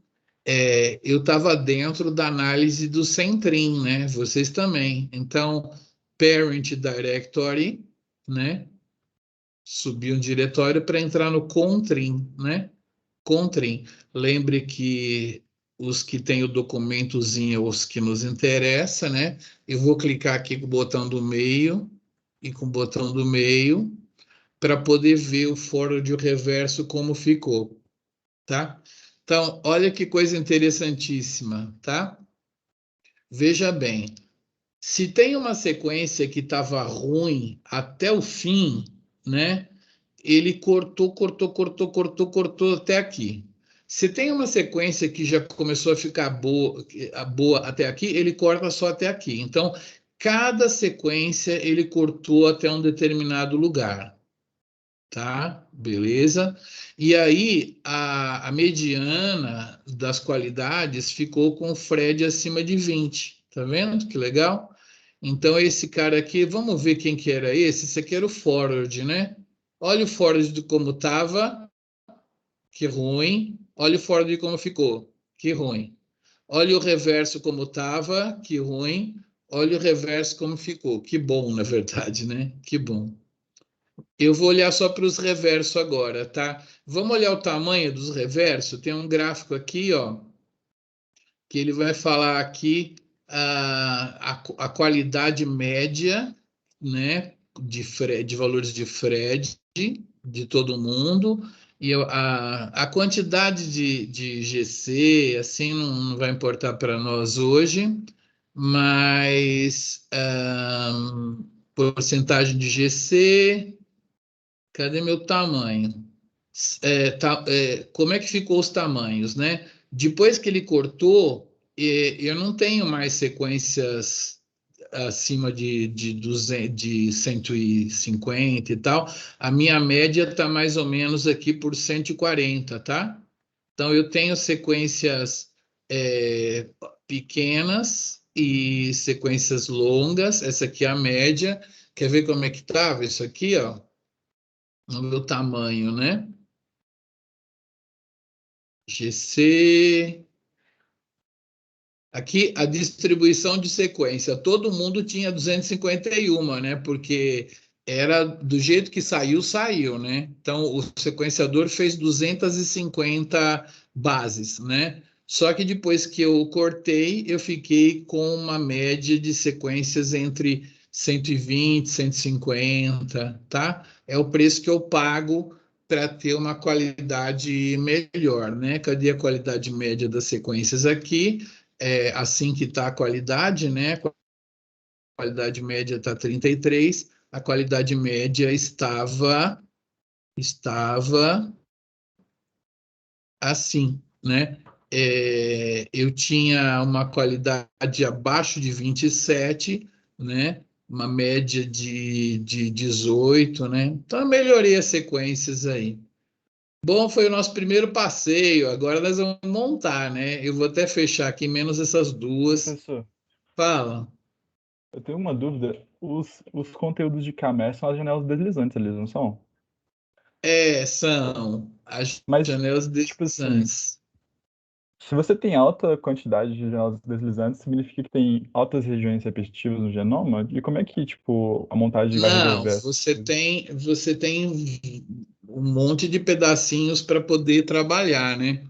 Eu estava dentro da análise do Centrim, né? Vocês também. Então, Parent Directory, né? Subir um diretório para entrar no Contrim, né? Contrim. Lembre que os que têm o documentozinho, os que nos interessa, né? Eu vou clicar aqui com o botão do meio e com o botão do meio para poder ver o forward e o reverso como ficou, tá? Então, olha que coisa interessantíssima, tá? Veja bem, se tem uma sequência que estava ruim até o fim, né? Ele cortou até aqui. Se tem uma sequência que já começou a ficar boa até aqui, ele corta só até aqui. Então, cada sequência ele cortou até um determinado lugar, tá? Beleza? E aí, a mediana das qualidades ficou com o Fred acima de 20. Tá vendo? Que legal? Então, esse cara aqui, vamos ver quem que era esse? Esse aqui era o forward, né? Olha o forward de como estava, que ruim. Olha o forward de como ficou, que ruim. Olha o reverso como estava, que ruim. Olha o reverso como ficou, que bom, na verdade, né? Que bom. Eu vou olhar só para os reversos agora, tá? Vamos olhar o tamanho dos reversos? Tem um gráfico aqui, ó, que ele vai falar aqui a qualidade média, né, de valores de Fred de todo mundo, e a quantidade de GC, assim, não vai importar para nós hoje, mas porcentagem de GC, cadê meu tamanho? Como é que ficou os tamanhos, né? Depois que ele cortou, eu não tenho mais sequências acima de 200, de 150 e tal. A minha média está mais ou menos aqui por 140, tá? Então, eu tenho sequências pequenas e sequências longas. Essa aqui é a média. Quer ver como é que estava isso aqui, ó? No meu tamanho, né? GC. Aqui, a distribuição de sequência. Todo mundo tinha 251, né? Porque era do jeito que saiu, saiu, né? Então, o sequenciador fez 250 bases, né? Só que depois que eu cortei, eu fiquei com uma média de sequências entre 120, 150, tá? É o preço que eu pago para ter uma qualidade melhor, né? Cadê a qualidade média das sequências aqui? Assim que está a qualidade, né? A qualidade média está 33, a qualidade média estava assim, né? Eu tinha uma qualidade abaixo de 27, né? Uma média de 18, né? Então, eu melhorei as sequências aí. Bom, foi o nosso primeiro passeio. Agora nós vamos montar, né? Eu vou até fechar aqui, menos essas duas. Professor, Fala. eu tenho uma dúvida. Os conteúdos de Camé são as janelas deslizantes, eles não são? São as Mas, janelas tipo assim, deslizantes. se você tem alta quantidade de janelas deslizantes, significa que tem altas regiões repetitivas no genoma? E como é que, tipo, a montagem vai Não, resolver essa coisa? você tem um monte de pedacinhos para poder trabalhar, né?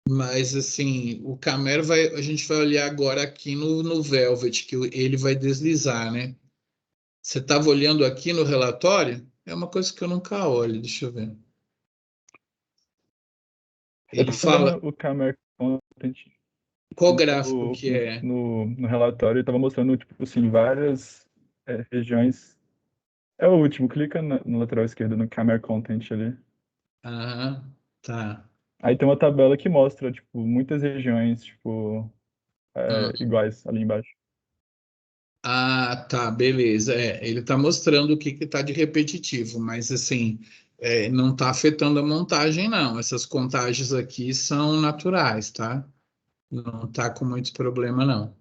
Mas assim, o Camero a gente vai olhar agora aqui no Velvet, que ele vai deslizar, né? Você estava olhando aqui no relatório? É uma coisa que eu nunca olho, deixa eu ver. Eu Ele tô vendo fala o Camé Content qual gráfico no, que é. no relatório, e tava mostrando, tipo assim, várias regiões. É o último, clica no lateral esquerdo, no Camera Content ali. Ah, tá. Aí tem uma tabela que mostra, tipo, muitas regiões, tipo, Ah, iguais ali embaixo. tá, beleza. Ele está mostrando o que está de repetitivo, mas assim, não está afetando a montagem, não. Essas contagens aqui são naturais, tá? Não está com muito problema, não.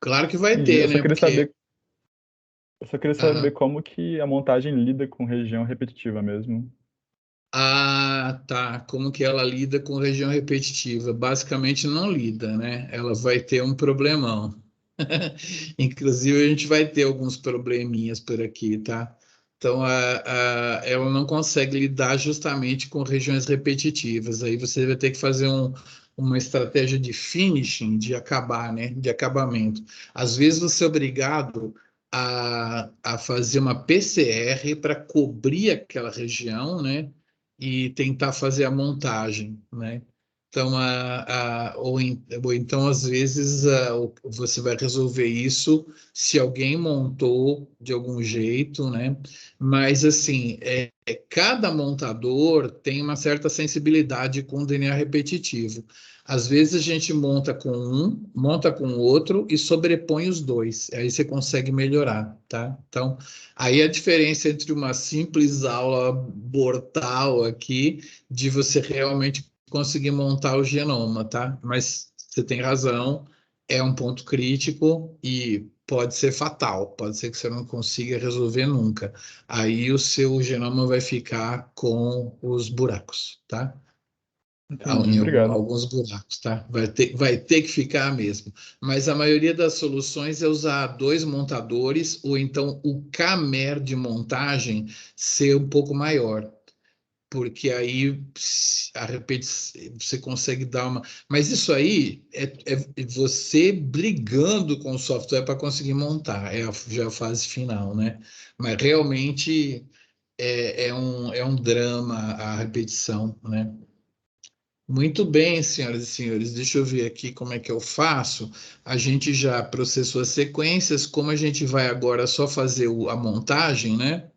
Claro que vai Entendi. ter, né? Porque. Eu só queria saber ah, como que a montagem lida com região repetitiva mesmo. tá. Como que ela lida com região repetitiva? Basicamente não lida, né? Ela vai ter um problemão. Inclusive, a gente vai ter alguns probleminhas por aqui, tá? Então, ela não consegue lidar justamente com regiões repetitivas. Aí você vai ter que fazer uma estratégia de finishing, de acabar, né? De acabamento. Às vezes você é obrigado a fazer uma PCR para cobrir aquela região, né? E tentar fazer a montagem, né? Então, ou então, às vezes, você vai resolver isso se alguém montou de algum jeito, né? Mas, assim, cada montador tem uma certa sensibilidade com o DNA repetitivo. Às vezes, a gente monta com um, monta com o outro e sobrepõe os dois. Aí você consegue melhorar, tá? Então, aí a diferença entre uma simples aula mortal aqui, de você realmente conseguir montar o genoma, tá? Mas você tem razão, é um ponto crítico e pode ser fatal, pode ser que você não consiga resolver nunca. Aí o seu genoma vai ficar com os buracos, tá? Entendi, Em obrigado. alguns buracos, tá? Vai ter que ficar mesmo. Mas a maioria das soluções é usar dois montadores ou então o camer de montagem ser um pouco maior, porque aí a repetição você consegue dar uma. Mas isso aí é você brigando com o software para conseguir montar, já a fase final, né? Mas realmente é um drama a repetição, né? Muito bem, senhoras e senhores, deixa eu ver aqui como é que eu faço. A gente já processou as sequências, como a gente vai agora só fazer a montagem, né?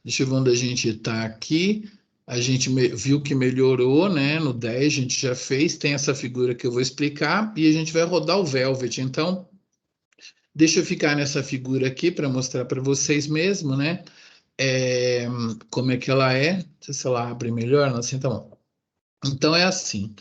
Deixa eu ver onde a gente está aqui. A gente viu que melhorou, né? No 10 a gente já fez, tem essa figura que eu vou explicar, e a gente vai rodar o Velvet. Então, deixa eu ficar nessa figura aqui para mostrar para vocês mesmo, né? Como é que ela é? Não sei se ela abre melhor, não, assim tá bom. Então é assim.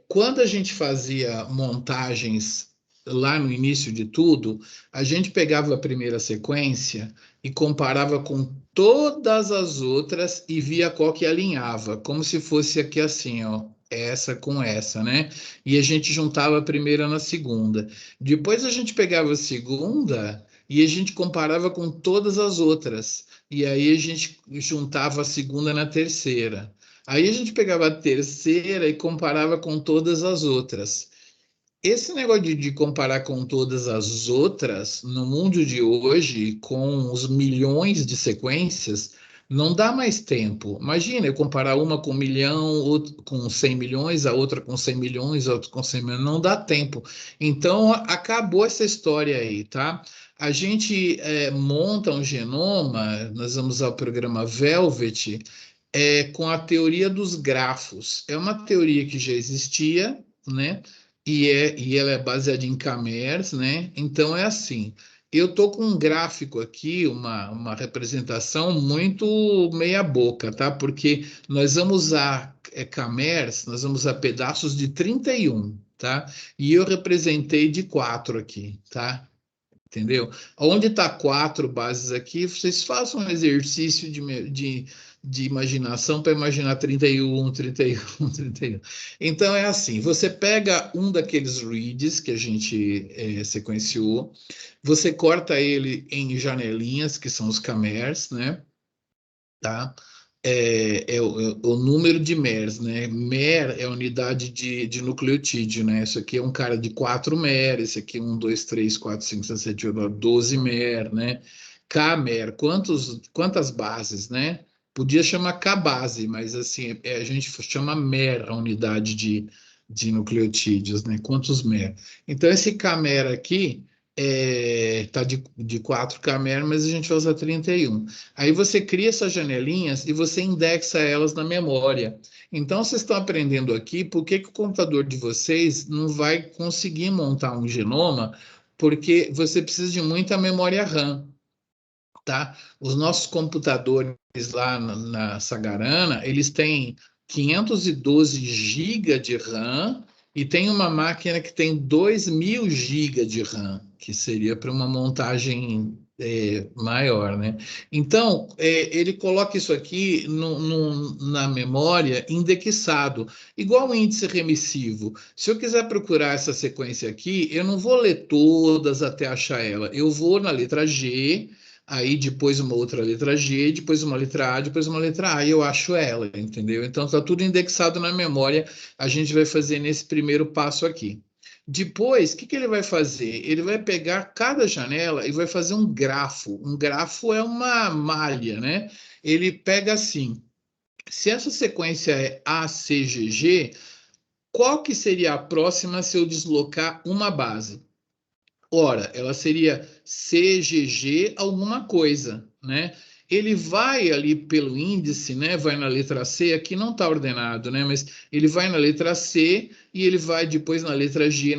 Quando a gente fazia montagens lá no início de tudo, a gente pegava a primeira sequência e comparava com todas as outras e via qual que alinhava, como se fosse aqui assim, ó, essa com essa, né? E a gente juntava a primeira na segunda. Depois a gente pegava a segunda e a gente comparava com todas as outras. E aí a gente juntava a segunda na terceira. Aí a gente pegava a terceira e comparava com todas as outras. Esse negócio de comparar com todas as outras, no mundo de hoje, com os milhões de sequências, não dá mais tempo. Imagina eu comparar uma com 1 milhão, outra com 100 milhões, a outra com 100 milhões, a outra com 100 milhões, não dá tempo. Então, acabou essa história aí, tá? A gente monta um genoma, nós vamos usar o programa Velvet, com a teoria dos grafos. É uma teoria que já existia, né? E ela é baseada em Camers, né? Então é assim. Eu estou com um gráfico aqui, uma representação muito meia boca, tá? Porque nós vamos usar Camers, nós vamos usar pedaços de 31, tá? E eu representei de 4 aqui, tá? Entendeu? Onde está 4 bases aqui, vocês façam um exercício de imaginação para imaginar 31, 31, 31. Então é assim: você pega um daqueles reads que a gente sequenciou, você corta ele em janelinhas, que são os camers, né? Tá? O número de MERs, né? MER é a unidade de nucleotídeo, né? Isso aqui é um cara de 4 MER, esse aqui é 1, 2, 3, 4, 5, 6, 7, 8, 9, 12 MER, né? K-MER, quantas bases, né? Podia chamar K-base, mas assim, a gente chama MER, a unidade de nucleotídeos, né? Quantos MER? Então, esse K-MER aqui tá de 4 K-MER, mas a gente vai usar 31. Aí você cria essas janelinhas e você indexa elas na memória. Então, vocês estão aprendendo aqui por que o computador de vocês não vai conseguir montar um genoma, porque você precisa de muita memória RAM, tá? Os nossos computadores lá na Sagarana, eles têm 512 GB de RAM e tem uma máquina que tem 2.000 GB de RAM, que seria para uma montagem maior, né? Então, ele coloca isso aqui na memória indexado, igual o índice remissivo. Se eu quiser procurar essa sequência aqui, eu não vou ler todas até achar ela. Eu vou na letra G, aí depois uma outra letra G, depois uma letra A, depois uma letra A, e eu acho ela, entendeu? Então está tudo indexado na memória, a gente vai fazer nesse primeiro passo aqui. Depois, o que ele vai fazer? Ele vai pegar cada janela e vai fazer um grafo. Um grafo é uma malha, né? Ele pega assim, se essa sequência é ACGG, qual que seria a próxima se eu deslocar uma base? Ora, ela seria CGG alguma coisa, né? Ele vai ali pelo índice, né? Vai na letra C, aqui não está ordenado, né? Mas ele vai na letra C e ele vai depois na letra G,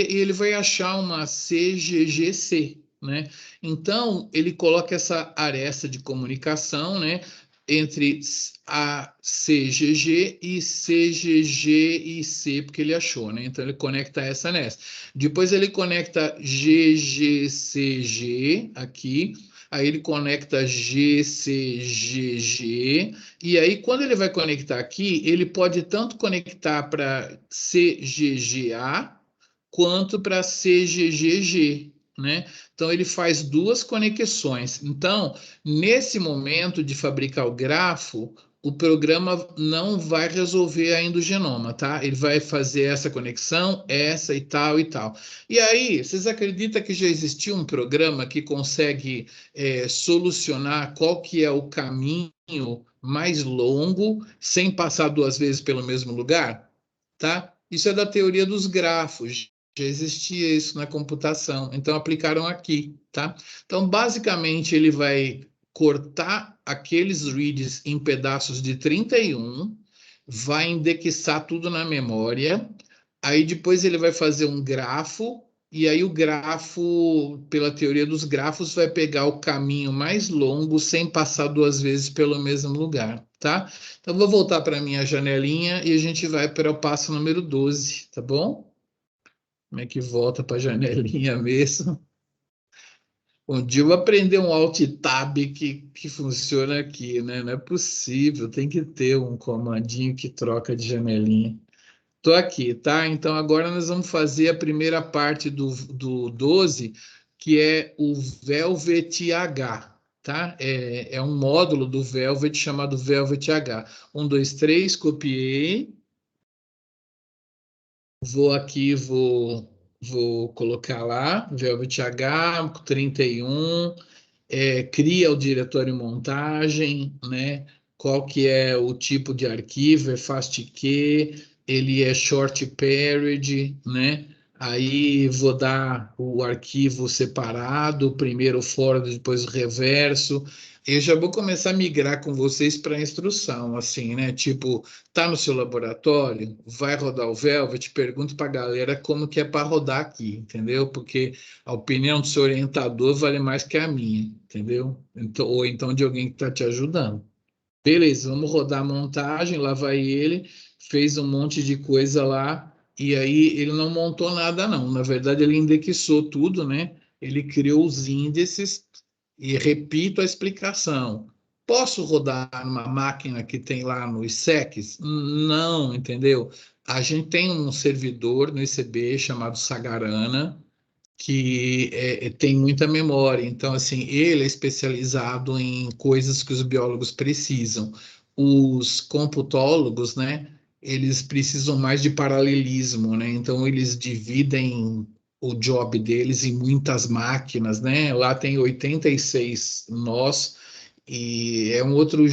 e ele vai achar uma CGGC, né? Então, ele coloca essa aresta de comunicação, né? Entre a CGG e CGG e C, porque ele achou, né? Então, ele conecta essa nessa. Depois ele conecta GGCG aqui, aí ele conecta GCGG, e aí quando ele vai conectar aqui, ele pode tanto conectar para CGGA quanto para CGGG, né? Então ele faz duas conexões. Então, nesse momento de fabricar o grafo, o programa não vai resolver ainda o genoma, tá? Ele vai fazer essa conexão, essa e tal e tal. E aí, vocês acreditam que já existiu um programa que consegue solucionar qual que é o caminho mais longo sem passar 2 vezes pelo mesmo lugar? Tá? Isso é da teoria dos grafos. Já existia isso na computação, então aplicaram aqui, tá? Então, basicamente, ele vai cortar aqueles reads em pedaços de 31, vai indexar tudo na memória, aí depois ele vai fazer um grafo e aí o grafo, pela teoria dos grafos, vai pegar o caminho mais longo sem passar 2 vezes pelo mesmo lugar, tá? Então, vou voltar para a minha janelinha e a gente vai para o passo número 12, tá bom? Como é que volta para a janelinha mesmo? Um dia eu vou aprender um Alt Tab que funciona aqui, né? Não é possível, tem que ter um comandinho que troca de janelinha. Estou aqui, tá? Então agora nós vamos fazer a primeira parte do 12, que é o Velvet H, tá? É um módulo do Velvet chamado Velvet H. 1, 2, 3, copiei. Vou aqui, vou colocar lá, Velvet H, 31. Cria o diretório montagem, né? Qual que é o tipo de arquivo, é FASTQ, ele é short period, né? Aí vou dar o arquivo separado, primeiro o forward, depois o reverso. Eu já vou começar a migrar com vocês para a instrução, assim, né? Tipo, tá no seu laboratório, vai rodar o Velvet, pergunta para a galera como que é para rodar aqui, entendeu? Porque a opinião do seu orientador vale mais que a minha, entendeu? Então, ou então de alguém que está te ajudando. Beleza, vamos rodar a montagem, lá vai ele, fez um monte de coisa lá, e aí ele não montou nada, não. Na verdade, ele indexou tudo, né? Ele criou os índices, e repito a explicação. Posso rodar numa máquina que tem lá no ISEX? Não, entendeu? A gente tem um servidor no ICB chamado Sagarana, que tem muita memória. Então, assim, ele é especializado em coisas que os biólogos precisam. Os computólogos, né, eles precisam mais de paralelismo, né? Então, eles dividem o job deles em muitas máquinas, né? Lá tem 86 nós, e é um outro,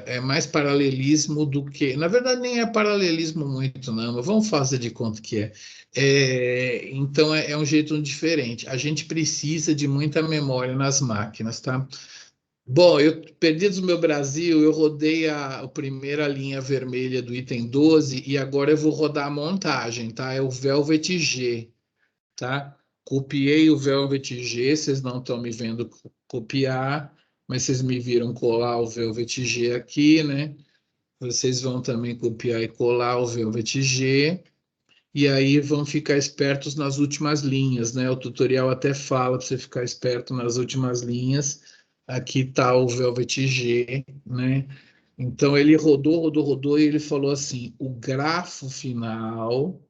é mais paralelismo do que, na verdade nem é paralelismo muito não, mas vamos fazer de conta que é. Então é um jeito diferente. A gente precisa de muita memória nas máquinas, tá? Bom, eu Perdidos no Meu Brasil, eu rodei a primeira linha vermelha do item 12 e agora eu vou rodar a montagem, tá? É o Velvet G, tá? Copiei o Velvet G, vocês não estão me vendo copiar, mas vocês me viram colar o Velvet G aqui, né? Vocês vão também copiar e colar o Velvet G, e aí vão ficar espertos nas últimas linhas, né? O tutorial até fala para você ficar esperto nas últimas linhas. Aqui está o Velvet G, né? Então ele rodou e ele falou assim: o grafo final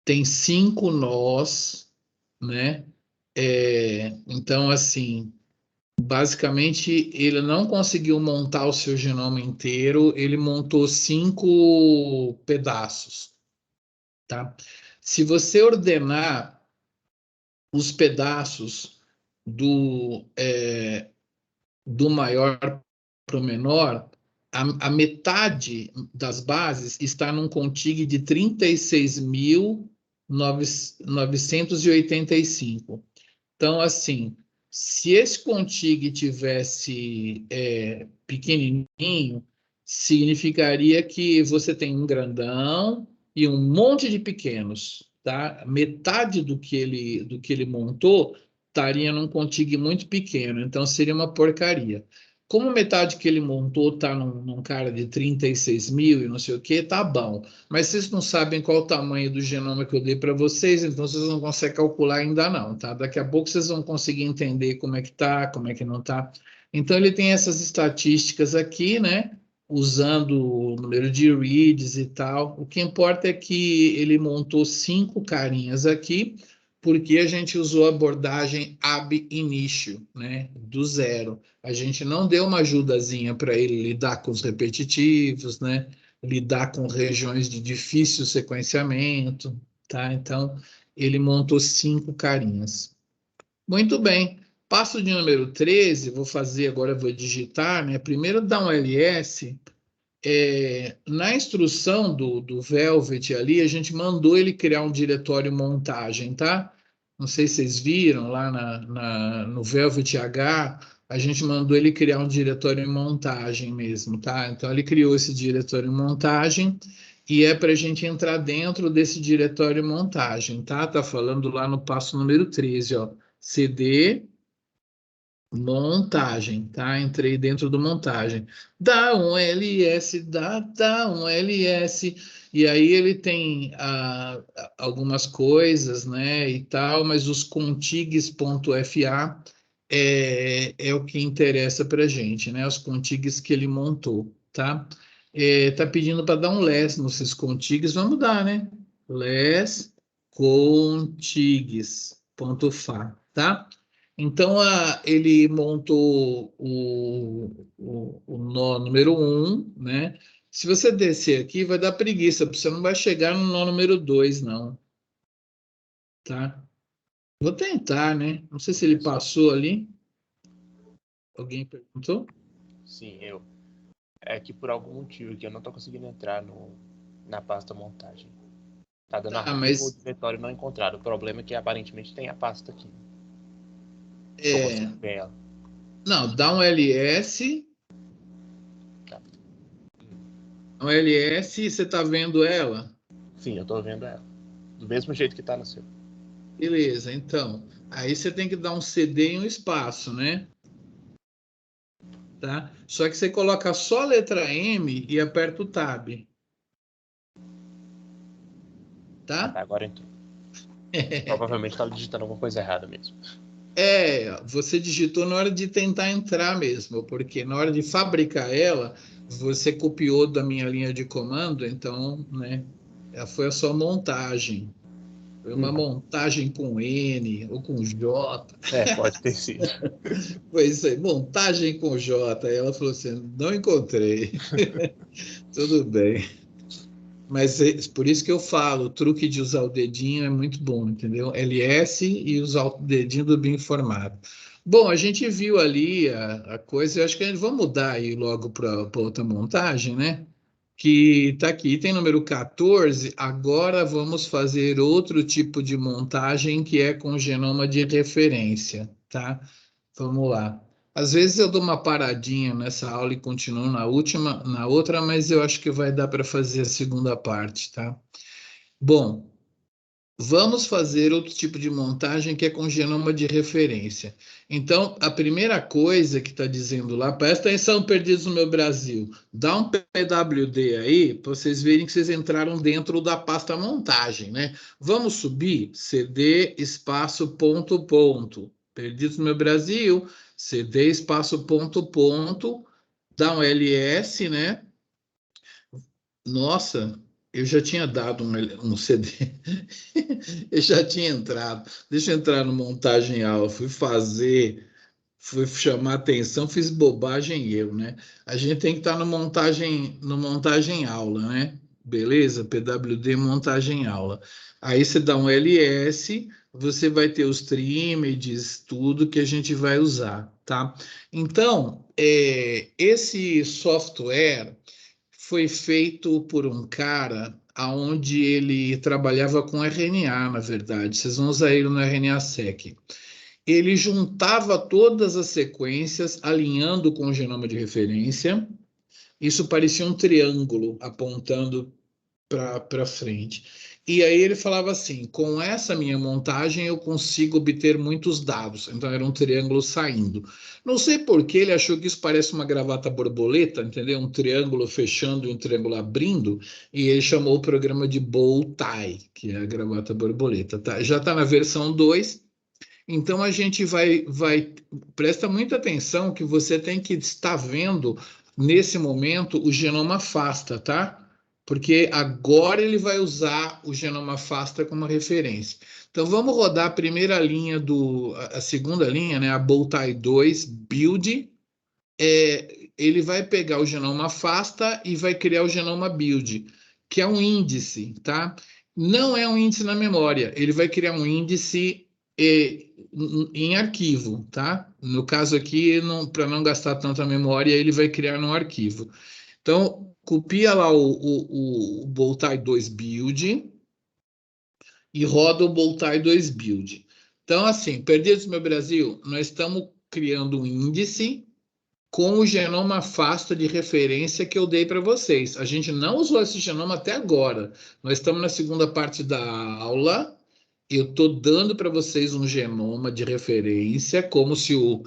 tem 5 nós, né? Então, assim, basicamente, ele não conseguiu montar o seu genoma inteiro, ele montou 5 pedaços, tá? Se você ordenar os pedaços do maior para o menor, a metade das bases está num contig de 36.985. Então, assim, se esse contig tivesse pequenininho, significaria que você tem um grandão e um monte de pequenos, tá? Metade do que ele montou estaria num contig muito pequeno, então seria uma porcaria. Como metade que ele montou está num cara de 36 mil e não sei o que, tá bom. Mas vocês não sabem qual o tamanho do genoma que eu dei para vocês, então vocês não conseguem calcular ainda não, tá? Daqui a pouco vocês vão conseguir entender como é que tá, como é que não tá. Então ele tem essas estatísticas aqui, né? Usando o número de reads e tal. O que importa é que ele montou 5 carinhas aqui, porque a gente usou a abordagem ab initio, né? Do zero. A gente não deu uma ajudazinha para ele lidar com os repetitivos, né? Lidar com regiões de difícil sequenciamento, tá? Então, ele montou 5 carinhas. Muito bem. Passo de número 13, vou fazer agora, vou digitar, né? Primeiro dá um ls. Na instrução do Velvet ali, a gente mandou ele criar um diretório montagem, tá? Não sei se vocês viram lá no Velvet H, a gente mandou ele criar um diretório em montagem mesmo, tá? Então ele criou esse diretório em montagem e é para a gente entrar dentro desse diretório montagem, tá? Tá falando lá no passo número 13, ó. CD montagem, tá? Entrei dentro do montagem. Dá um LS, dá um LS. E aí ele tem algumas coisas, né, e tal, mas os contigs.fa é o que interessa para a gente, né? Os contigs que ele montou, tá? Tá pedindo para dar um less nesses contigs, vamos dar, né? Less contigs.fa, tá? Então, ele montou o nó número 1, né? Se você descer aqui, vai dar preguiça, porque você não vai chegar no nó número 2, não. Tá? Vou tentar, né? Não sei se ele passou ali. Alguém perguntou? Sim, eu. É que por algum motivo aqui eu não tô conseguindo entrar na pasta montagem. Tá dando arquivo mas ou diretório não encontrado. O problema é que aparentemente tem a pasta aqui. Eu é, consigo ver ela. não, dá um LS. Tá. Um LS, você tá vendo ela? Sim, eu tô vendo ela. Do mesmo jeito que tá no seu. Beleza, então. Aí você tem que dar um CD e um espaço, né? Tá? Só que você coloca só a letra M e aperta o Tab. Ah, Tá? tá, agora entrou. Provavelmente tava digitando alguma coisa errada mesmo. Você digitou na hora de tentar entrar mesmo, porque na hora de fabricar ela, você copiou da minha linha de comando, então, né? Foi a sua montagem. Foi uma montagem com N ou com J. Pode ter sido. Foi isso aí, montagem com J. Aí ela falou assim: não encontrei. Tudo bem. Mas por isso que eu falo, o truque de usar o dedinho é muito bom, entendeu? LS e usar o dedinho do bem informado. Bom, a gente viu ali a coisa, eu acho que a gente vai mudar aí logo para outra montagem, né? Que está aqui, tem número 14. Agora vamos fazer outro tipo de montagem que é com genoma de referência, tá? Vamos lá. Às vezes eu dou uma paradinha nessa aula e continuo na outra, mas eu acho que vai dar para fazer a segunda parte, tá? Bom, vamos fazer outro tipo de montagem que é com genoma de referência. Então, a primeira coisa que está dizendo lá, presta atenção, perdidos no meu Brasil, dá um PWD aí para vocês verem que vocês entraram dentro da pasta montagem, né? Vamos subir, CD espaço ponto ponto. Perdidos no meu Brasil, CD espaço ponto ponto, dá um LS, né? Nossa, eu já tinha dado um CD, eu já tinha entrado. Deixa eu entrar no montagem aula, fui chamar atenção, fiz bobagem eu, né? A gente tem que estar no montagem aula, né? Beleza? PWD montagem aula. Aí você dá um LS, você vai ter os trimedes, tudo que a gente vai usar, tá? Então, esse software foi feito por um cara aonde ele trabalhava com RNA, na verdade. Vocês vão usar ele no RNA-seq. Ele juntava todas as sequências, alinhando com o genoma de referência. Isso parecia um triângulo apontando para frente. E aí ele falava assim: com essa minha montagem eu consigo obter muitos dados. Então era um triângulo saindo. Não sei por que ele achou que isso parece uma gravata borboleta, entendeu? Um triângulo fechando e um triângulo abrindo, e ele chamou o programa de bow tie, que é a gravata borboleta. Tá? Já está na versão 2. Então a gente presta muita atenção que você tem que estar vendo nesse momento o genoma FASTA, tá? Porque agora ele vai usar o genoma FASTA como referência. Então vamos rodar a primeira linha a segunda linha, né? A Bowtie 2 build. Ele vai pegar o genoma FASTA e vai criar o genoma build, que é um índice, tá? Não é um índice na memória, ele vai criar um índice em arquivo, tá? No caso aqui, para não gastar tanta memória, ele vai criar no arquivo. Então, copia lá o Bowtie 2 build e roda o Bowtie 2 build. Então, assim, perdidos no meu Brasil, nós estamos criando um índice com o genoma FASTA de referência que eu dei para vocês. A gente não usou esse genoma até agora. Nós estamos na segunda parte da aula. Eu estou dando para vocês um genoma de referência, como se o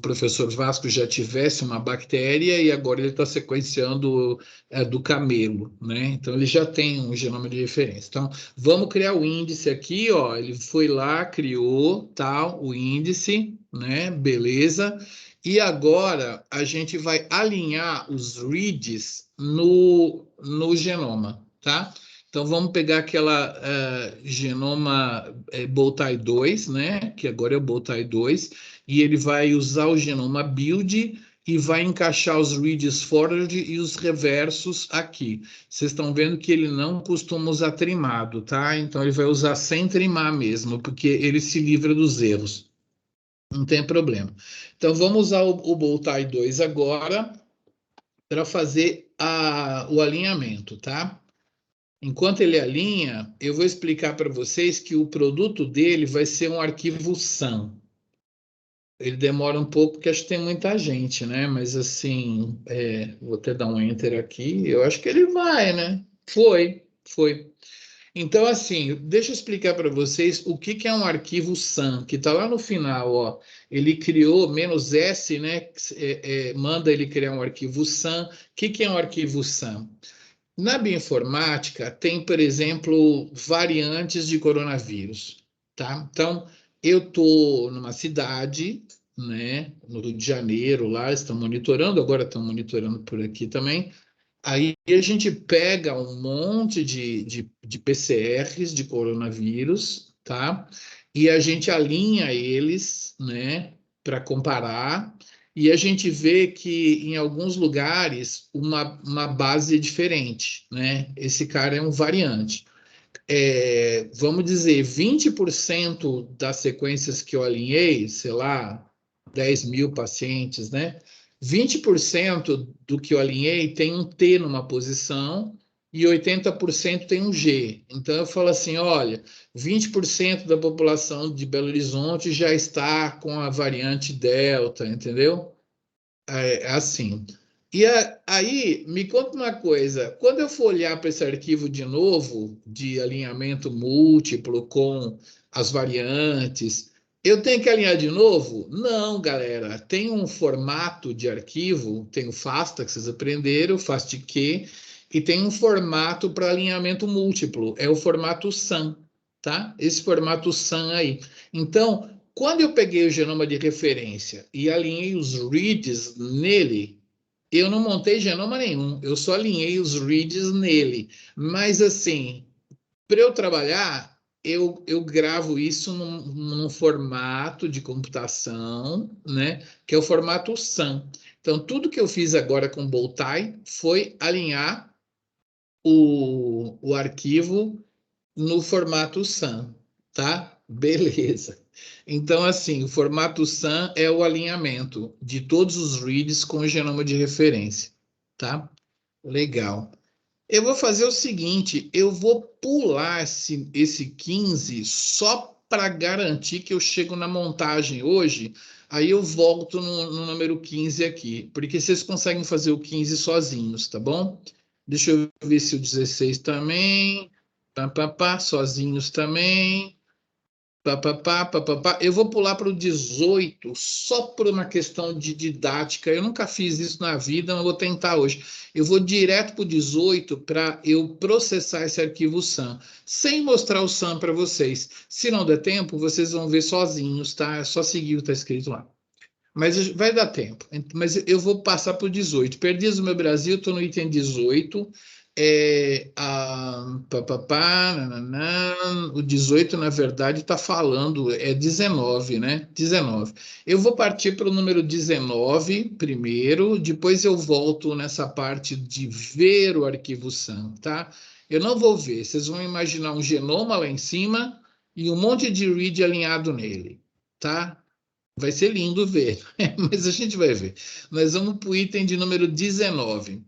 professor Vasco já tivesse uma bactéria e agora ele está sequenciando do camelo, né? Então ele já tem um genoma de referência. Então vamos criar o índice aqui, ó. Ele foi lá, criou, tal, o índice, né? Beleza. E agora a gente vai alinhar os reads no genoma, tá? Então, vamos pegar aquela genoma Bowtie 2, né? Que agora é o Bowtie 2, e ele vai usar o genoma build e vai encaixar os reads forward e os reversos aqui. Vocês estão vendo que ele não costuma usar trimado, tá? Então, ele vai usar sem trimar mesmo, porque ele se livra dos erros. Não tem problema. Então, vamos usar o Bowtie 2 agora para fazer o alinhamento, tá? Enquanto ele alinha, eu vou explicar para vocês que o produto dele vai ser um arquivo SAM. Ele demora um pouco, porque acho que tem muita gente, né? Mas assim, vou até dar um Enter aqui. Eu acho que ele vai, né? Foi. Então, assim, deixa eu explicar para vocês o que é um arquivo SAM, que está lá no final, ó. Ele criou -S, né? Manda ele criar um arquivo SAM. O que é um arquivo SAM? Na bioinformática, tem, por exemplo, variantes de coronavírus, tá? Então, eu estou numa cidade, né, no Rio de Janeiro, lá estão monitorando, agora estão monitorando por aqui também. Aí a gente pega um monte de PCRs de coronavírus, tá? E a gente alinha eles, né, para comparar. E a gente vê que em alguns lugares uma base é diferente, né? Esse cara é um variante. Vamos dizer, 20% das sequências que eu alinhei, sei lá, 10 mil pacientes, né? 20% do que eu alinhei tem um T numa posição e 80% tem um G. Então eu falo assim, olha, 20% da população de Belo Horizonte já está com a variante Delta, entendeu? É assim. E aí, me conta uma coisa, quando eu for olhar para esse arquivo de novo, de alinhamento múltiplo com as variantes, eu tenho que alinhar de novo? Não, galera, tem um formato de arquivo, tem o FASTA, que vocês aprenderam, o FASTQ, e tem um formato para alinhamento múltiplo, é o formato SAM, tá? Esse formato SAM aí. Então, quando eu peguei o genoma de referência e alinhei os reads nele, eu não montei genoma nenhum, eu só alinhei os reads nele. Mas, assim, para eu trabalhar, eu gravo isso num formato de computação, né, que é o formato SAM. Então, tudo que eu fiz agora com o Bowtie foi alinhar o arquivo no formato SAM, tá? Beleza. Então, assim, o formato SAM é o alinhamento de todos os reads com o genoma de referência, tá? Legal. Eu vou fazer o seguinte, eu vou pular esse 15 só para garantir que eu chego na montagem hoje, aí eu volto no número 15 aqui, porque vocês conseguem fazer o 15 sozinhos, tá bom? Deixa eu ver se o 16 também, sozinhos também. Eu vou pular para o 18 só por uma questão de didática. Eu nunca fiz isso na vida, mas vou tentar hoje. Eu vou direto para o 18 para eu processar esse arquivo SAM, sem mostrar o SAM para vocês. Se não der tempo, vocês vão ver sozinhos, tá? É só seguir o que está escrito lá. Mas vai dar tempo. Mas eu vou passar para o 18. Perdidos do meu Brasil, estou no item 18. O 18, na verdade, está falando, é 19, né? 19. Eu vou partir para o número 19 primeiro, depois eu volto nessa parte de ver o arquivo SAM, tá? Eu não vou ver, vocês vão imaginar um genoma lá em cima e um monte de read alinhado nele, tá? Vai ser lindo ver, mas a gente vai ver. Nós vamos para o item de número 19.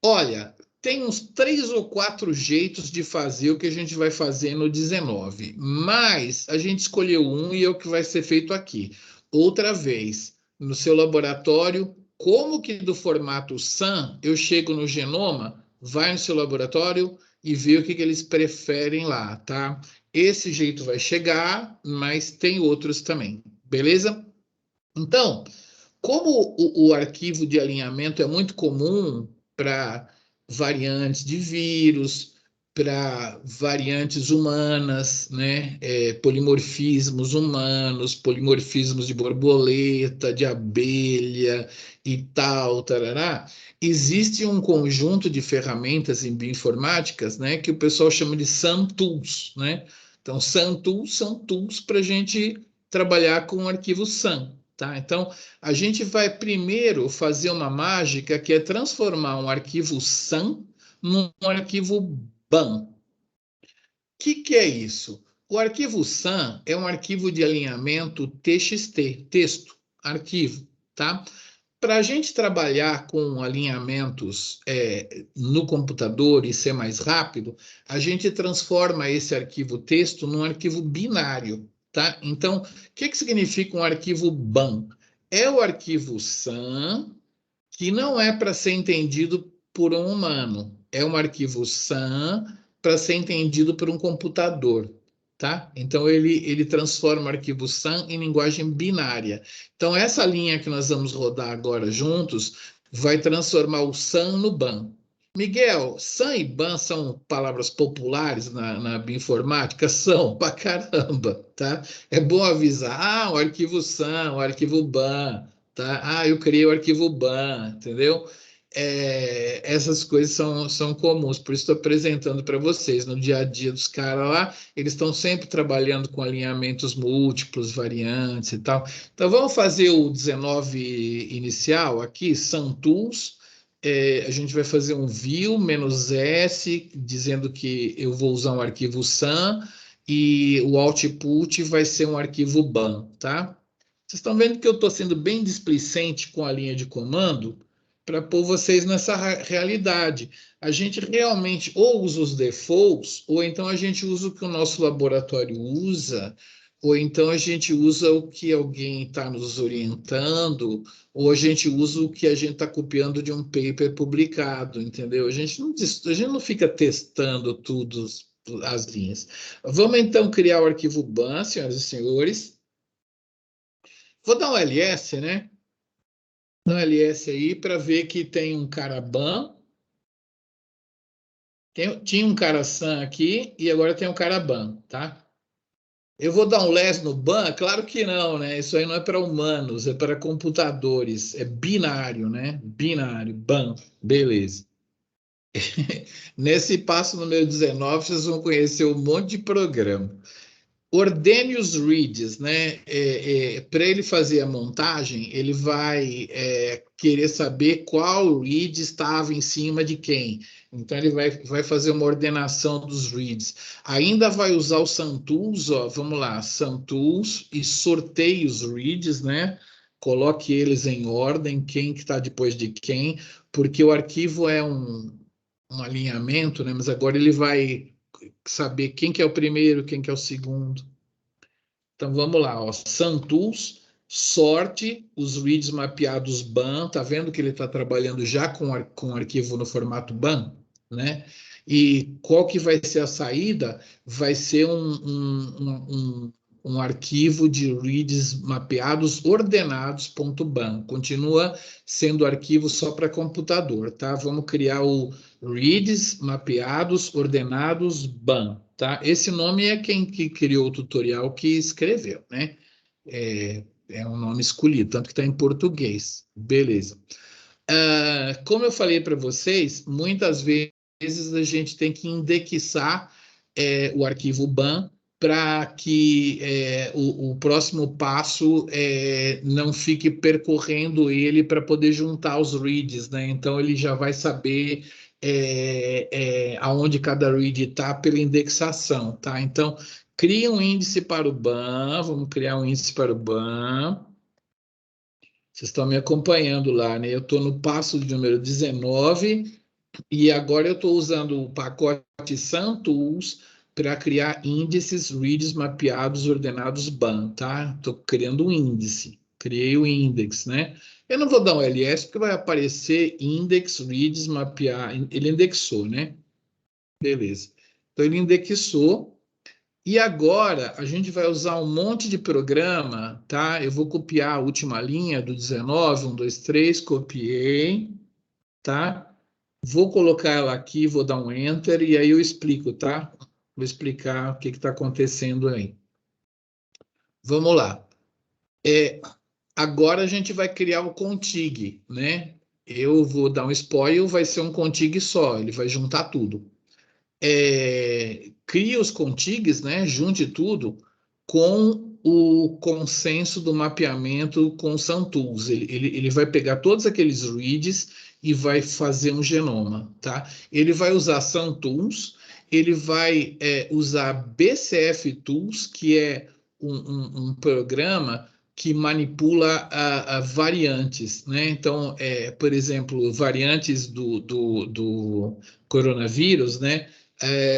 Olha, tem uns 3 ou 4 jeitos de fazer o que a gente vai fazer no 19, mas a gente escolheu um e é o que vai ser feito aqui. Outra vez, no seu laboratório, como que do formato SAM eu chego no genoma, vai no seu laboratório e vê o que eles preferem lá, tá? Esse jeito vai chegar, mas tem outros também, beleza? Então, como o arquivo de alinhamento é muito comum para variantes de vírus, para variantes humanas, né? Polimorfismos humanos, polimorfismos de borboleta, de abelha e tal, tarará, existe um conjunto de ferramentas em bioinformáticas, né, que o pessoal chama de SAM Tools, né? Então, SAM Tools são tools para a gente trabalhar com o arquivo SAM, tá? Então, a gente vai primeiro fazer uma mágica que é transformar um arquivo SAM num arquivo BAM. O que é isso? O arquivo SAM é um arquivo de alinhamento TXT, texto, arquivo, tá? Para a gente trabalhar com alinhamentos no computador e ser mais rápido, a gente transforma esse arquivo texto num arquivo binário, tá? Então, o que significa um arquivo BAM? É o arquivo SAM que não é para ser entendido por um humano, é um arquivo SAM para ser entendido por um computador, tá? Então, ele transforma o arquivo SAM em linguagem binária. Então, essa linha que nós vamos rodar agora juntos vai transformar o SAM no BAM. Miguel, SAM e BAM são palavras populares na bioinformática? São, pra caramba, tá? É bom avisar, o arquivo SAM, o arquivo BAM, tá? Eu criei o arquivo BAM, entendeu? Essas coisas são comuns, por isso estou apresentando para vocês. No dia a dia dos caras lá, eles estão sempre trabalhando com alinhamentos múltiplos, variantes e tal. Então, vamos fazer o 19 inicial aqui, SAM Tools. A gente vai fazer um view "-s", dizendo que eu vou usar um arquivo SAM, e o output vai ser um arquivo BAM, tá? Vocês estão vendo que eu estou sendo bem displicente com a linha de comando para pôr vocês nessa realidade. A gente realmente ou usa os defaults, ou então a gente usa o que o nosso laboratório usa, ou então a gente usa o que alguém está nos orientando, ou a gente usa o que a gente está copiando de um paper publicado, entendeu? A gente não fica testando tudo as linhas. Vamos então criar o arquivo BAM, senhoras e senhores. Vou dar um ls, né? Dar um ls aí para ver que tem um cara BAM. Tinha um cara SAM aqui e agora tem um cara BAM, tá? Eu vou dar um less no BAM? Claro que não, né? Isso aí não é para humanos, é para computadores. É binário, né? Binário, BAM, beleza. Nesse passo número 19, vocês vão conhecer um monte de programa. Ordene os reads, né? Para ele fazer a montagem, ele vai querer saber qual read estava em cima de quem. Então, ele vai fazer uma ordenação dos reads. Ainda vai usar o SAMTools, vamos lá, SAMTools, e sorteie os reads, né? Coloque eles em ordem, quem que está depois de quem, porque o arquivo é um alinhamento, né? Mas agora ele vai saber quem que é o primeiro, quem que é o segundo. Então, vamos lá, SAMTools, sorte os reads mapeados BAM, tá vendo que ele está trabalhando já com arquivo no formato BAM, né? E qual que vai ser a saída? Vai ser um arquivo de reads mapeados ordenados.bam. Continua sendo arquivo só para computador, tá? Vamos criar o reads mapeados ordenados BAM, tá? Esse nome é quem que criou o tutorial que escreveu, né? É um nome escolhido, tanto que está em português. Beleza. Como eu falei para vocês, muitas vezes a gente tem que indexar o arquivo BAM para que o próximo passo não fique percorrendo ele para poder juntar os reads, né? Então, ele já vai saber aonde cada read está pela indexação, tá? Então, cria um índice para o BAM, vamos criar um índice para o BAM. Vocês estão me acompanhando lá, né? Eu estou no passo de número 19 e agora eu estou usando o pacote SAMTools para criar índices, reads mapeados, ordenados BAM, tá? Estou criando um índice, Criei o index, né? Eu não vou dar um ls, porque vai aparecer index, reads, mapear. Ele indexou, né? Beleza. Então, ele indexou. E agora, a gente vai usar um monte de programa, tá? Eu vou copiar a última linha do 19, 1, 2, 3, copiei, tá? Vou colocar ela aqui, vou dar um Enter, e aí eu explico, tá? Vou explicar o que está acontecendo aí. Vamos lá. Agora a gente vai criar o contig, né? Eu vou dar um spoil, vai ser um contig só, ele vai juntar tudo. Cria os contigs, né? Junte tudo com o consenso do mapeamento com SunTools. Ele vai pegar todos aqueles reads e vai fazer um genoma, tá? Ele vai usar SunTools, ele vai usar BCF Tools, que é um programa que manipula a variantes, né? Então, por exemplo, variantes do coronavírus, né?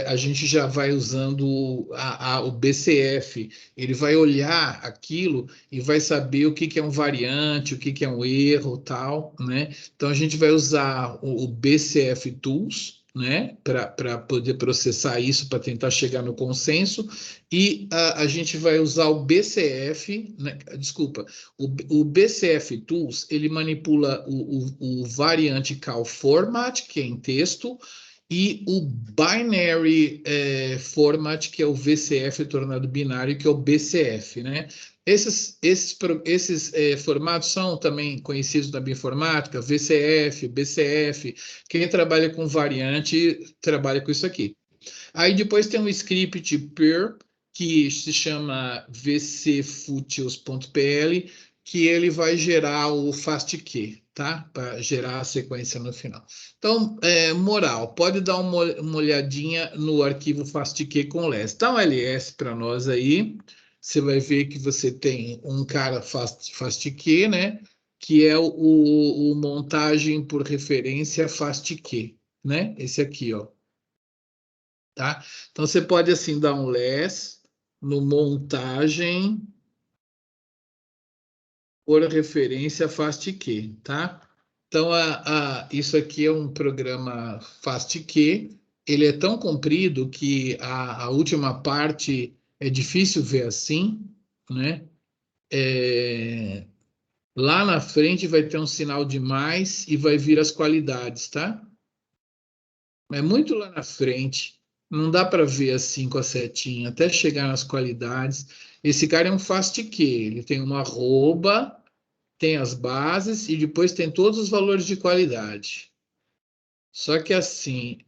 A gente já vai usando o BCF, ele vai olhar aquilo e vai saber o que é um variante, o que é um erro, tal, né? Então a gente vai usar o BCF Tools, né, para poder processar isso, para tentar chegar no consenso, e a gente vai usar o BCF, né, desculpa, o BCF Tools, ele manipula o variante call format, que é em texto, e o binary format, que é o VCF tornado binário, que é o BCF, né? Esses formatos são também conhecidos na bioinformática, VCF, BCF. Quem trabalha com variante trabalha com isso aqui. Aí depois tem um script PIR, que se chama vcfutils.pl, que ele vai gerar o FASTQ, tá? Para gerar a sequência no final. Então, moral, pode dar uma olhadinha no arquivo FASTQ com LS. Dá um LS para nós aí, você vai ver que você tem um cara FASTQ, né? Que é o montagem por referência FASTQ, né? Esse aqui, ó. Tá? Então, você pode, assim, dar um less no montagem por referência FASTQ, tá? Então, isso aqui é um programa FASTQ. Ele é tão comprido que a última parte é difícil ver assim, né? Lá na frente vai ter um sinal de mais e vai vir as qualidades, tá? É muito lá na frente. Não dá para ver assim com a setinha, até chegar nas qualidades. Esse cara é um FASTQ, ele tem uma arroba, tem as bases e depois tem todos os valores de qualidade. Só que assim,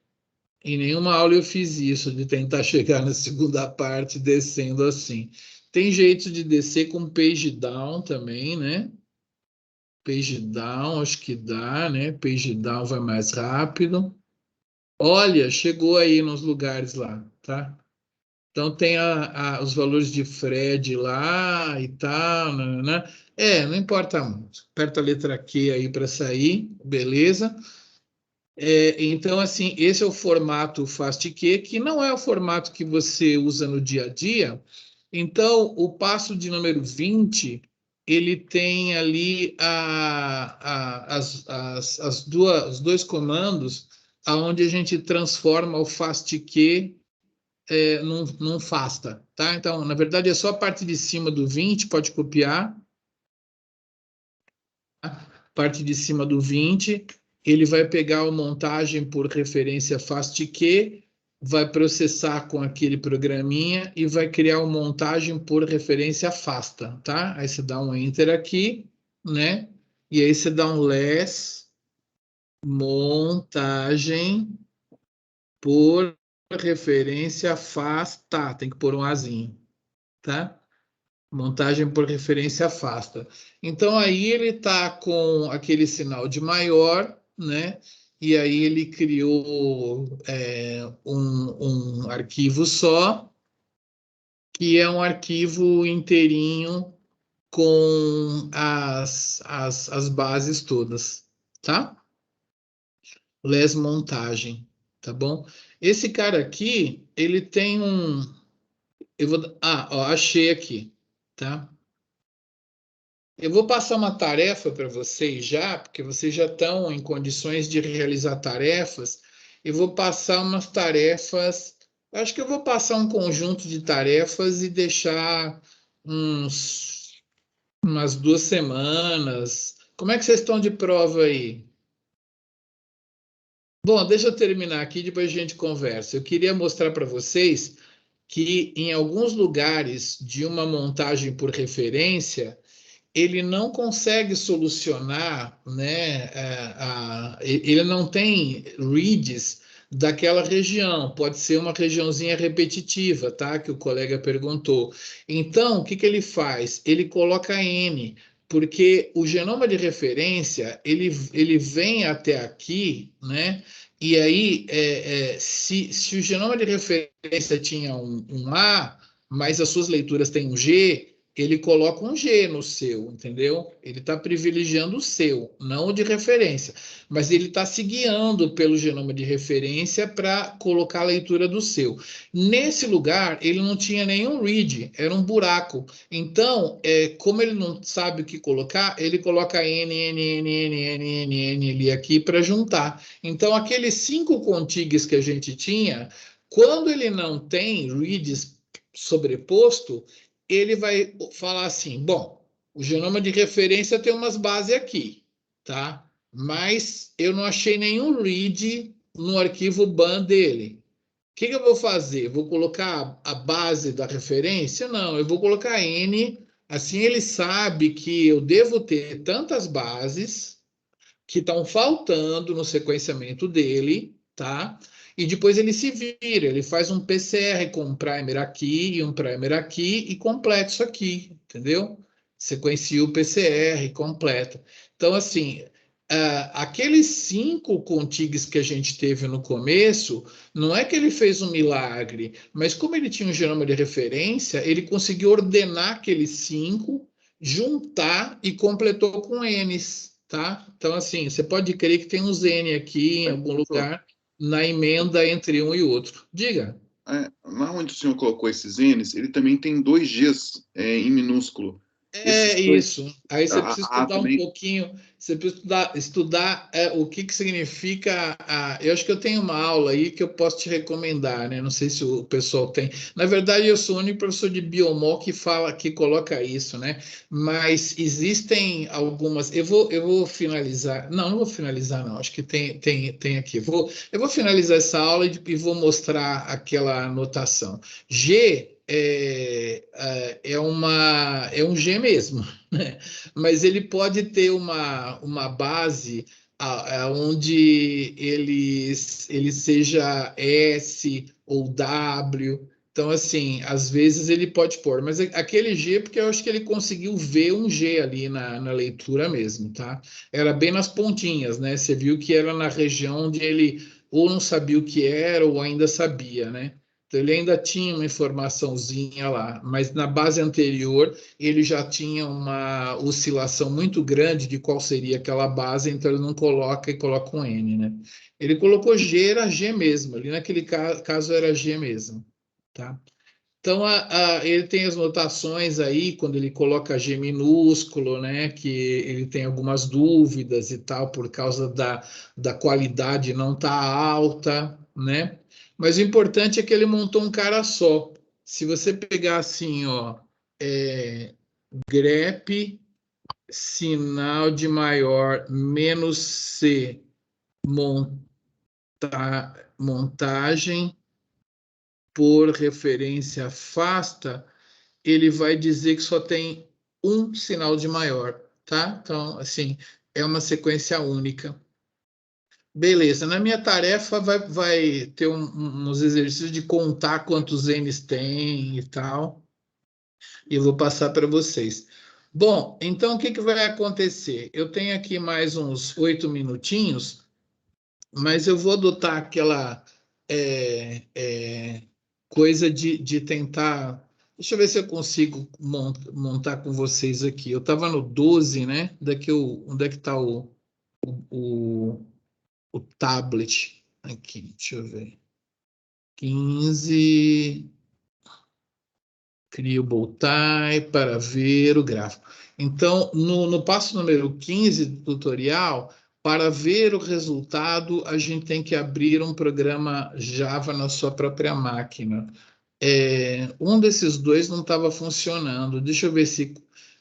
em nenhuma aula eu fiz isso, de tentar chegar na segunda parte descendo assim. Tem jeito de descer com page down também, né? Page down, acho que dá, né? Page down vai mais rápido. Olha, chegou aí nos lugares lá, tá? Então tem os valores de Fred lá e tal, né? Não importa muito. Aperta a letra Q aí para sair, beleza? Então, assim, esse é o formato FASTQ, que não é o formato que você usa no dia a dia. Então, o passo de número 20, ele tem ali os dois comandos onde a gente transforma o FASTQ num FASTA, tá? Então, na verdade, é só a parte de cima do 20, pode copiar. Parte de cima do 20, ele vai pegar a montagem por referência FASTQ, vai processar com aquele programinha e vai criar uma montagem por referência FASTA, tá? Aí você dá um Enter aqui, né? E aí você dá um less montagem por referência FASTA, tem que pôr um azinho, tá? Montagem por referência afasta. Então, aí ele está com aquele sinal de maior, né? E aí ele criou um arquivo só, que é um arquivo inteirinho com as bases todas, tá? Les montagem, tá bom? Esse cara aqui, ele tem um... achei aqui, tá? Eu vou passar uma tarefa para vocês já, porque vocês já estão em condições de realizar tarefas. Eu vou passar umas tarefas. Acho que eu vou passar um conjunto de tarefas e deixar umas 2 semanas. Como é que vocês estão de prova aí? Bom, deixa eu terminar aqui, depois a gente conversa. Eu queria mostrar para vocês que em alguns lugares de uma montagem por referência, ele não consegue solucionar, né, ele não tem reads daquela região, pode ser uma regiãozinha repetitiva, tá? Que o colega perguntou. Então, o que que ele faz? Ele coloca N, porque o genoma de referência, ele vem até aqui, né? E aí, se o genoma de referência tinha um A, mas as suas leituras têm um G, ele coloca um G no seu, entendeu? Ele está privilegiando o seu, não o de referência. Mas ele está se guiando pelo genoma de referência para colocar a leitura do seu. Nesse lugar, ele não tinha nenhum read, era um buraco. Então, como ele não sabe o que colocar, ele coloca N, N, N, N, N, N, N ali aqui para juntar. Então, aqueles 5 contigues que a gente tinha, quando ele não tem reads sobreposto, ele vai falar assim, bom, o genoma de referência tem umas bases aqui, tá? Mas eu não achei nenhum read no arquivo ban dele. O que eu vou fazer? Vou colocar a base da referência? Não, eu vou colocar N, assim ele sabe que eu devo ter tantas bases que estão faltando no sequenciamento dele, tá? E depois ele se vira, ele faz um PCR com um primer aqui e um primer aqui e completa isso aqui, entendeu? Sequencia o PCR, completa. Então, assim, aqueles 5 contigues que a gente teve no começo, não é que ele fez um milagre, mas como ele tinha um genoma de referência, ele conseguiu ordenar aqueles 5, juntar e completou com Ns. Tá? Então, assim, você pode crer que tem um N aqui em algum lugar na emenda entre um e outro. Diga. Lá onde o senhor colocou esses N's, ele também tem 2 Gs em minúsculo. Isso. Aí você precisa estudar um também. pouquinho, você precisa estudar o que significa. Eu acho que eu tenho uma aula aí que eu posso te recomendar, né? Não sei se o pessoal tem. Na verdade, eu sou o único professor de biomol que coloca isso, né? Mas existem algumas. Eu vou finalizar. Não vou finalizar, não. Acho que tem aqui. Eu vou finalizar essa aula e vou mostrar aquela anotação. G é um G mesmo, né? Mas ele pode ter uma base onde ele seja S ou W. Então, assim, às vezes ele pode pôr, mas aquele G, porque eu acho que ele conseguiu ver um G ali na leitura mesmo, tá? Era bem nas pontinhas, né? Você viu que era na região onde ele ou não sabia o que era ou ainda sabia, né? Então, ele ainda tinha uma informaçãozinha lá, mas na base anterior ele já tinha uma oscilação muito grande de qual seria aquela base, então ele não coloca e coloca um N, né? Ele colocou G, era G mesmo, ali naquele caso era G mesmo, tá? Então, ele tem as notações aí, quando ele coloca G minúsculo, né, que ele tem algumas dúvidas e tal, por causa da qualidade não tá alta, né? Mas o importante é que ele montou um cara só. Se você pegar assim, ó, grep, sinal de maior, menos C, montagem, por referência afasta, ele vai dizer que só tem um sinal de maior, tá? Então, assim, é uma sequência única. Beleza, na minha tarefa vai ter uns exercícios de contar quantos N's tem e tal, e eu vou passar para vocês. Bom, então o que vai acontecer? Eu tenho aqui mais uns 8 minutinhos, mas eu vou adotar aquela coisa de tentar. Deixa eu ver se eu consigo montar com vocês aqui. Eu estava no 12, né? Onde é que está o, o tablet? Aqui, deixa eu ver. 15. Cria o bow tie para ver o gráfico. Então, no passo número 15 do tutorial, para ver o resultado, a gente tem que abrir um programa Java na sua própria máquina. Um desses dois não estava funcionando. Deixa eu ver se,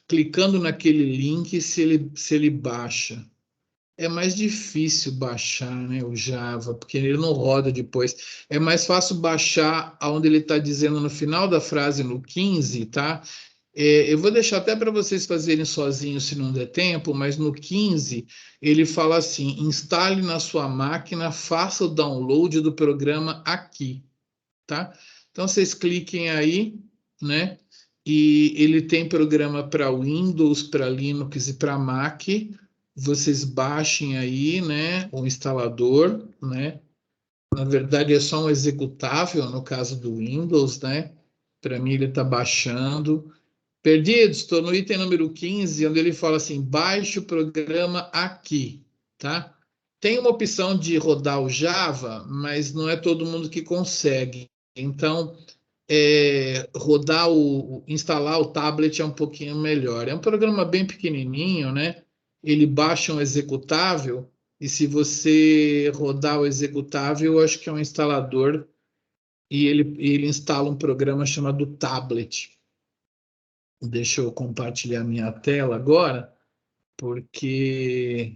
clicando naquele link, se ele baixa. É mais difícil baixar, né, o Java, porque ele não roda depois. É mais fácil baixar aonde ele está dizendo no final da frase, no 15, tá? Eu vou deixar até para vocês fazerem sozinhos se não der tempo, mas no 15 ele fala assim: instale na sua máquina, faça o download do programa aqui, tá? Então vocês cliquem aí, né? E ele tem programa para Windows, para Linux e para Mac. Vocês baixem aí, né, o instalador, né? Na verdade é só um executável no caso do Windows, né? Para mim ele está baixando. Perdidos, estou no item número 15, onde ele fala assim: baixe o programa aqui, tá? Tem uma opção de rodar o Java, mas não é todo mundo que consegue. Então, instalar o tablet é um pouquinho melhor. É um programa bem pequenininho, né? Ele baixa um executável e se você rodar o executável, eu acho que é um instalador e ele instala um programa chamado tablet. Deixa eu compartilhar minha tela agora, porque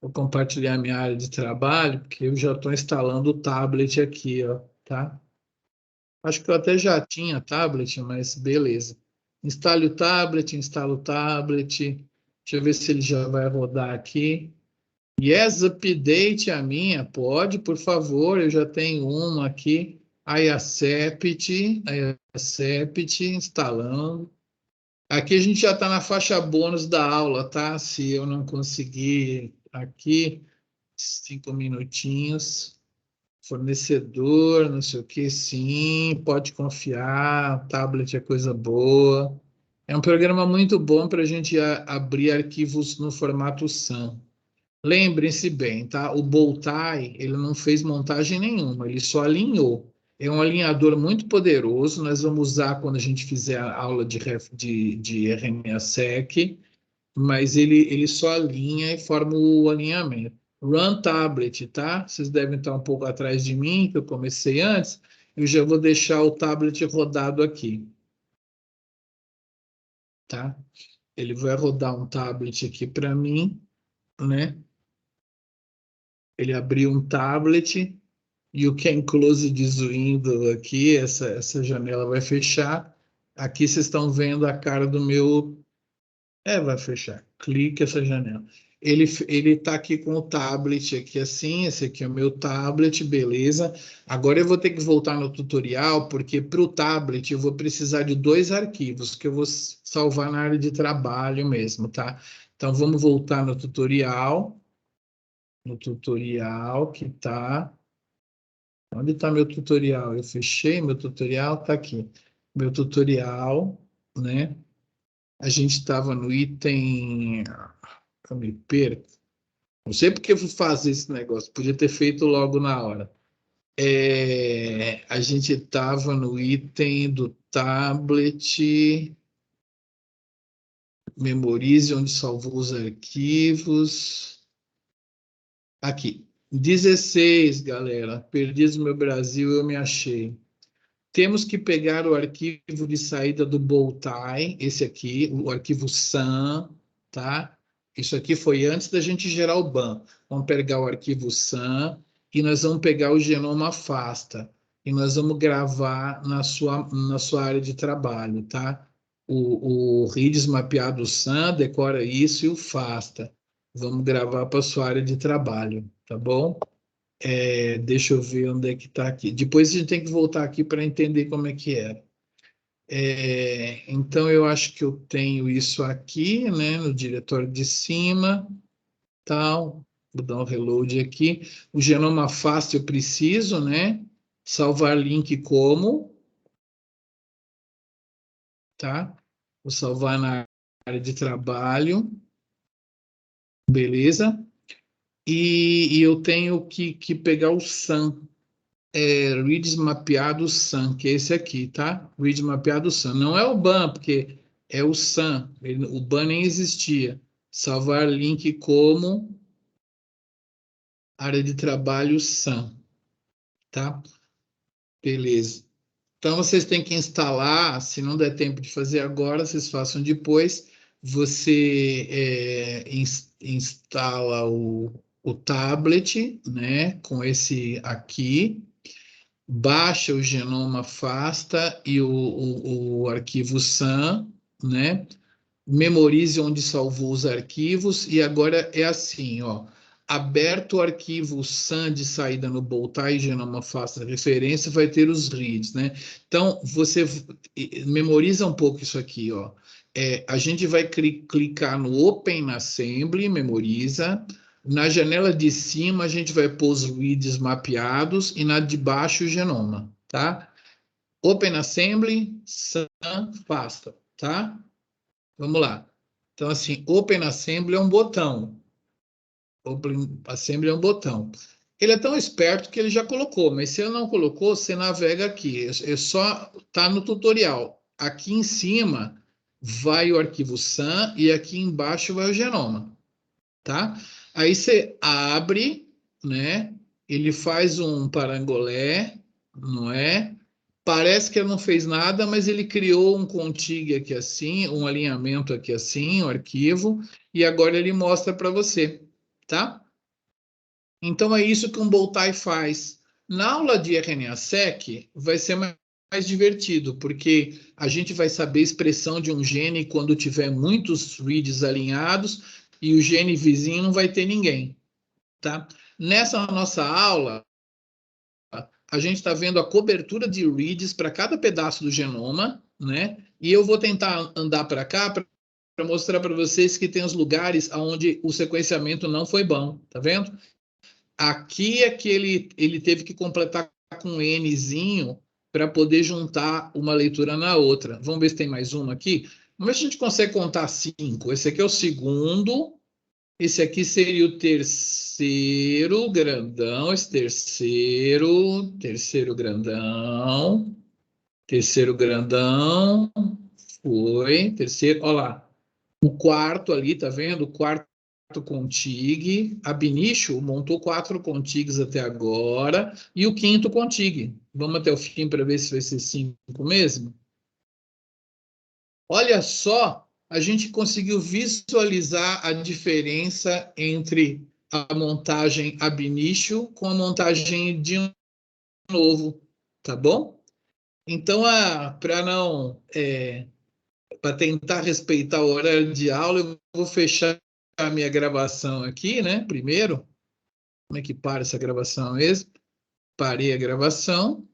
vou compartilhar minha área de trabalho, porque eu já estou instalando o tablet aqui, ó, tá? Acho que eu até já tinha tablet, mas beleza. Instale o tablet, instala o tablet. Deixa eu ver se ele já vai rodar aqui. Yes, update a minha. Pode, por favor, eu já tenho uma aqui. iAcept instalando. Aqui a gente já está na faixa bônus da aula, tá? Se eu não conseguir aqui, 5 minutinhos. Fornecedor, não sei o que, sim, pode confiar, tablet é coisa boa. É um programa muito bom para a gente abrir arquivos no formato SAM. Lembrem-se bem, tá? O Bowtie, ele não fez montagem nenhuma, ele só alinhou. É um alinhador muito poderoso, nós vamos usar quando a gente fizer a aula de RMASEC, mas ele só alinha e forma o alinhamento. Run tablet, tá? Vocês devem estar um pouco atrás de mim, que eu comecei antes. Eu já vou deixar o tablet rodado aqui, tá? Ele vai rodar um tablet aqui para mim, né? Ele abriu um tablet e o Can Close this window aqui, essa janela vai fechar. Aqui vocês estão vendo a cara do meu. Vai fechar. Clique essa janela. Ele está aqui com o tablet aqui assim, esse aqui é o meu tablet, beleza. Agora eu vou ter que voltar no tutorial, porque para o tablet eu vou precisar de 2 arquivos, que eu vou salvar na área de trabalho mesmo, tá? Então vamos voltar no tutorial que tá... Onde está meu tutorial? Eu fechei meu tutorial, tá aqui. Meu tutorial, né? A gente estava no item... Eu me perco. Não sei porque eu fui fazer esse negócio. Podia ter feito logo na hora. A gente estava no item do tablet. Memorize onde salvou os arquivos. Aqui. 16, galera. Perdidos no meu Brasil, eu me achei. Temos que pegar o arquivo de saída do Bowtie, esse aqui, o arquivo SAM, tá? Isso aqui foi antes da gente gerar o BAM. Vamos pegar o arquivo SAM e nós vamos pegar o genoma FASTA e nós vamos gravar na sua área de trabalho, tá? O RIDS mapeado SAM, decora isso e o FASTA. Vamos gravar para a sua área de trabalho, tá bom? Deixa eu ver onde é que está aqui. Depois a gente tem que voltar aqui para entender como é que era. Então, eu acho que eu tenho isso aqui, né, no diretório de cima, tal. Vou dar um reload aqui. O genoma FAST eu preciso, né? Salvar link como, tá? Vou salvar na área de trabalho. Beleza? E eu tenho que pegar o SAM. reads mapeado SAM, que é esse aqui, tá? Reads mapeado SAM. Não é o BAN, porque é o SAM. O BAN nem existia. Salvar link como área de trabalho SAM, tá? Beleza. Então, vocês têm que instalar, se não der tempo de fazer agora, vocês façam depois. Você instala o tablet, né, com esse aqui, baixa o genoma FASTA e o arquivo SAM, né? Memorize onde salvou os arquivos e agora é assim, ó. Aberto o arquivo SAM de saída no Boltai genoma FASTA referência, vai ter os reads, né? Então, você memoriza um pouco isso aqui, ó. A gente vai clicar no Open Assembly, memoriza. Na janela de cima, a gente vai pôr os reads mapeados e na de baixo o genoma, tá? Open Assembly, SAM, FASTA, tá? Vamos lá. Então, assim, Open Assembly é um botão. Open Assembly é um botão. Ele é tão esperto que ele já colocou, mas se ele não colocou, você navega aqui. É só tá no tutorial. Aqui em cima vai o arquivo SAM e aqui embaixo vai o genoma, tá? Aí você abre, né? Ele faz um parangolé, não é? Parece que ele não fez nada, mas ele criou um contig aqui assim, um alinhamento aqui assim, o arquivo, e agora ele mostra para você, tá? Então é isso que um Boltai faz. Na aula de RNA-seq vai ser mais divertido, porque a gente vai saber a expressão de um gene quando tiver muitos reads alinhados e o gene vizinho não vai ter ninguém, tá? Nessa nossa aula, a gente está vendo a cobertura de reads para cada pedaço do genoma, né? E eu vou tentar andar para cá para mostrar para vocês que tem os lugares onde o sequenciamento não foi bom, tá vendo? Aqui é que ele teve que completar com um Nzinho para poder juntar uma leitura na outra. Vamos ver se tem mais uma aqui. Vamos ver se a gente consegue contar 5. Esse aqui é o segundo. Esse aqui seria o terceiro grandão, esse terceiro grandão, foi, terceiro, olha lá, o quarto ali, tá vendo? O quarto contig, a Binicho montou 4 contigs até agora, e o quinto contig. Vamos até o fim para ver se vai ser 5 mesmo? Olha só, a gente conseguiu visualizar a diferença entre a montagem ab initio com a montagem de novo, tá bom? Então, para tentar respeitar o horário de aula, eu vou fechar a minha gravação aqui, né? Primeiro, como é que para essa gravação mesmo? Parei a gravação.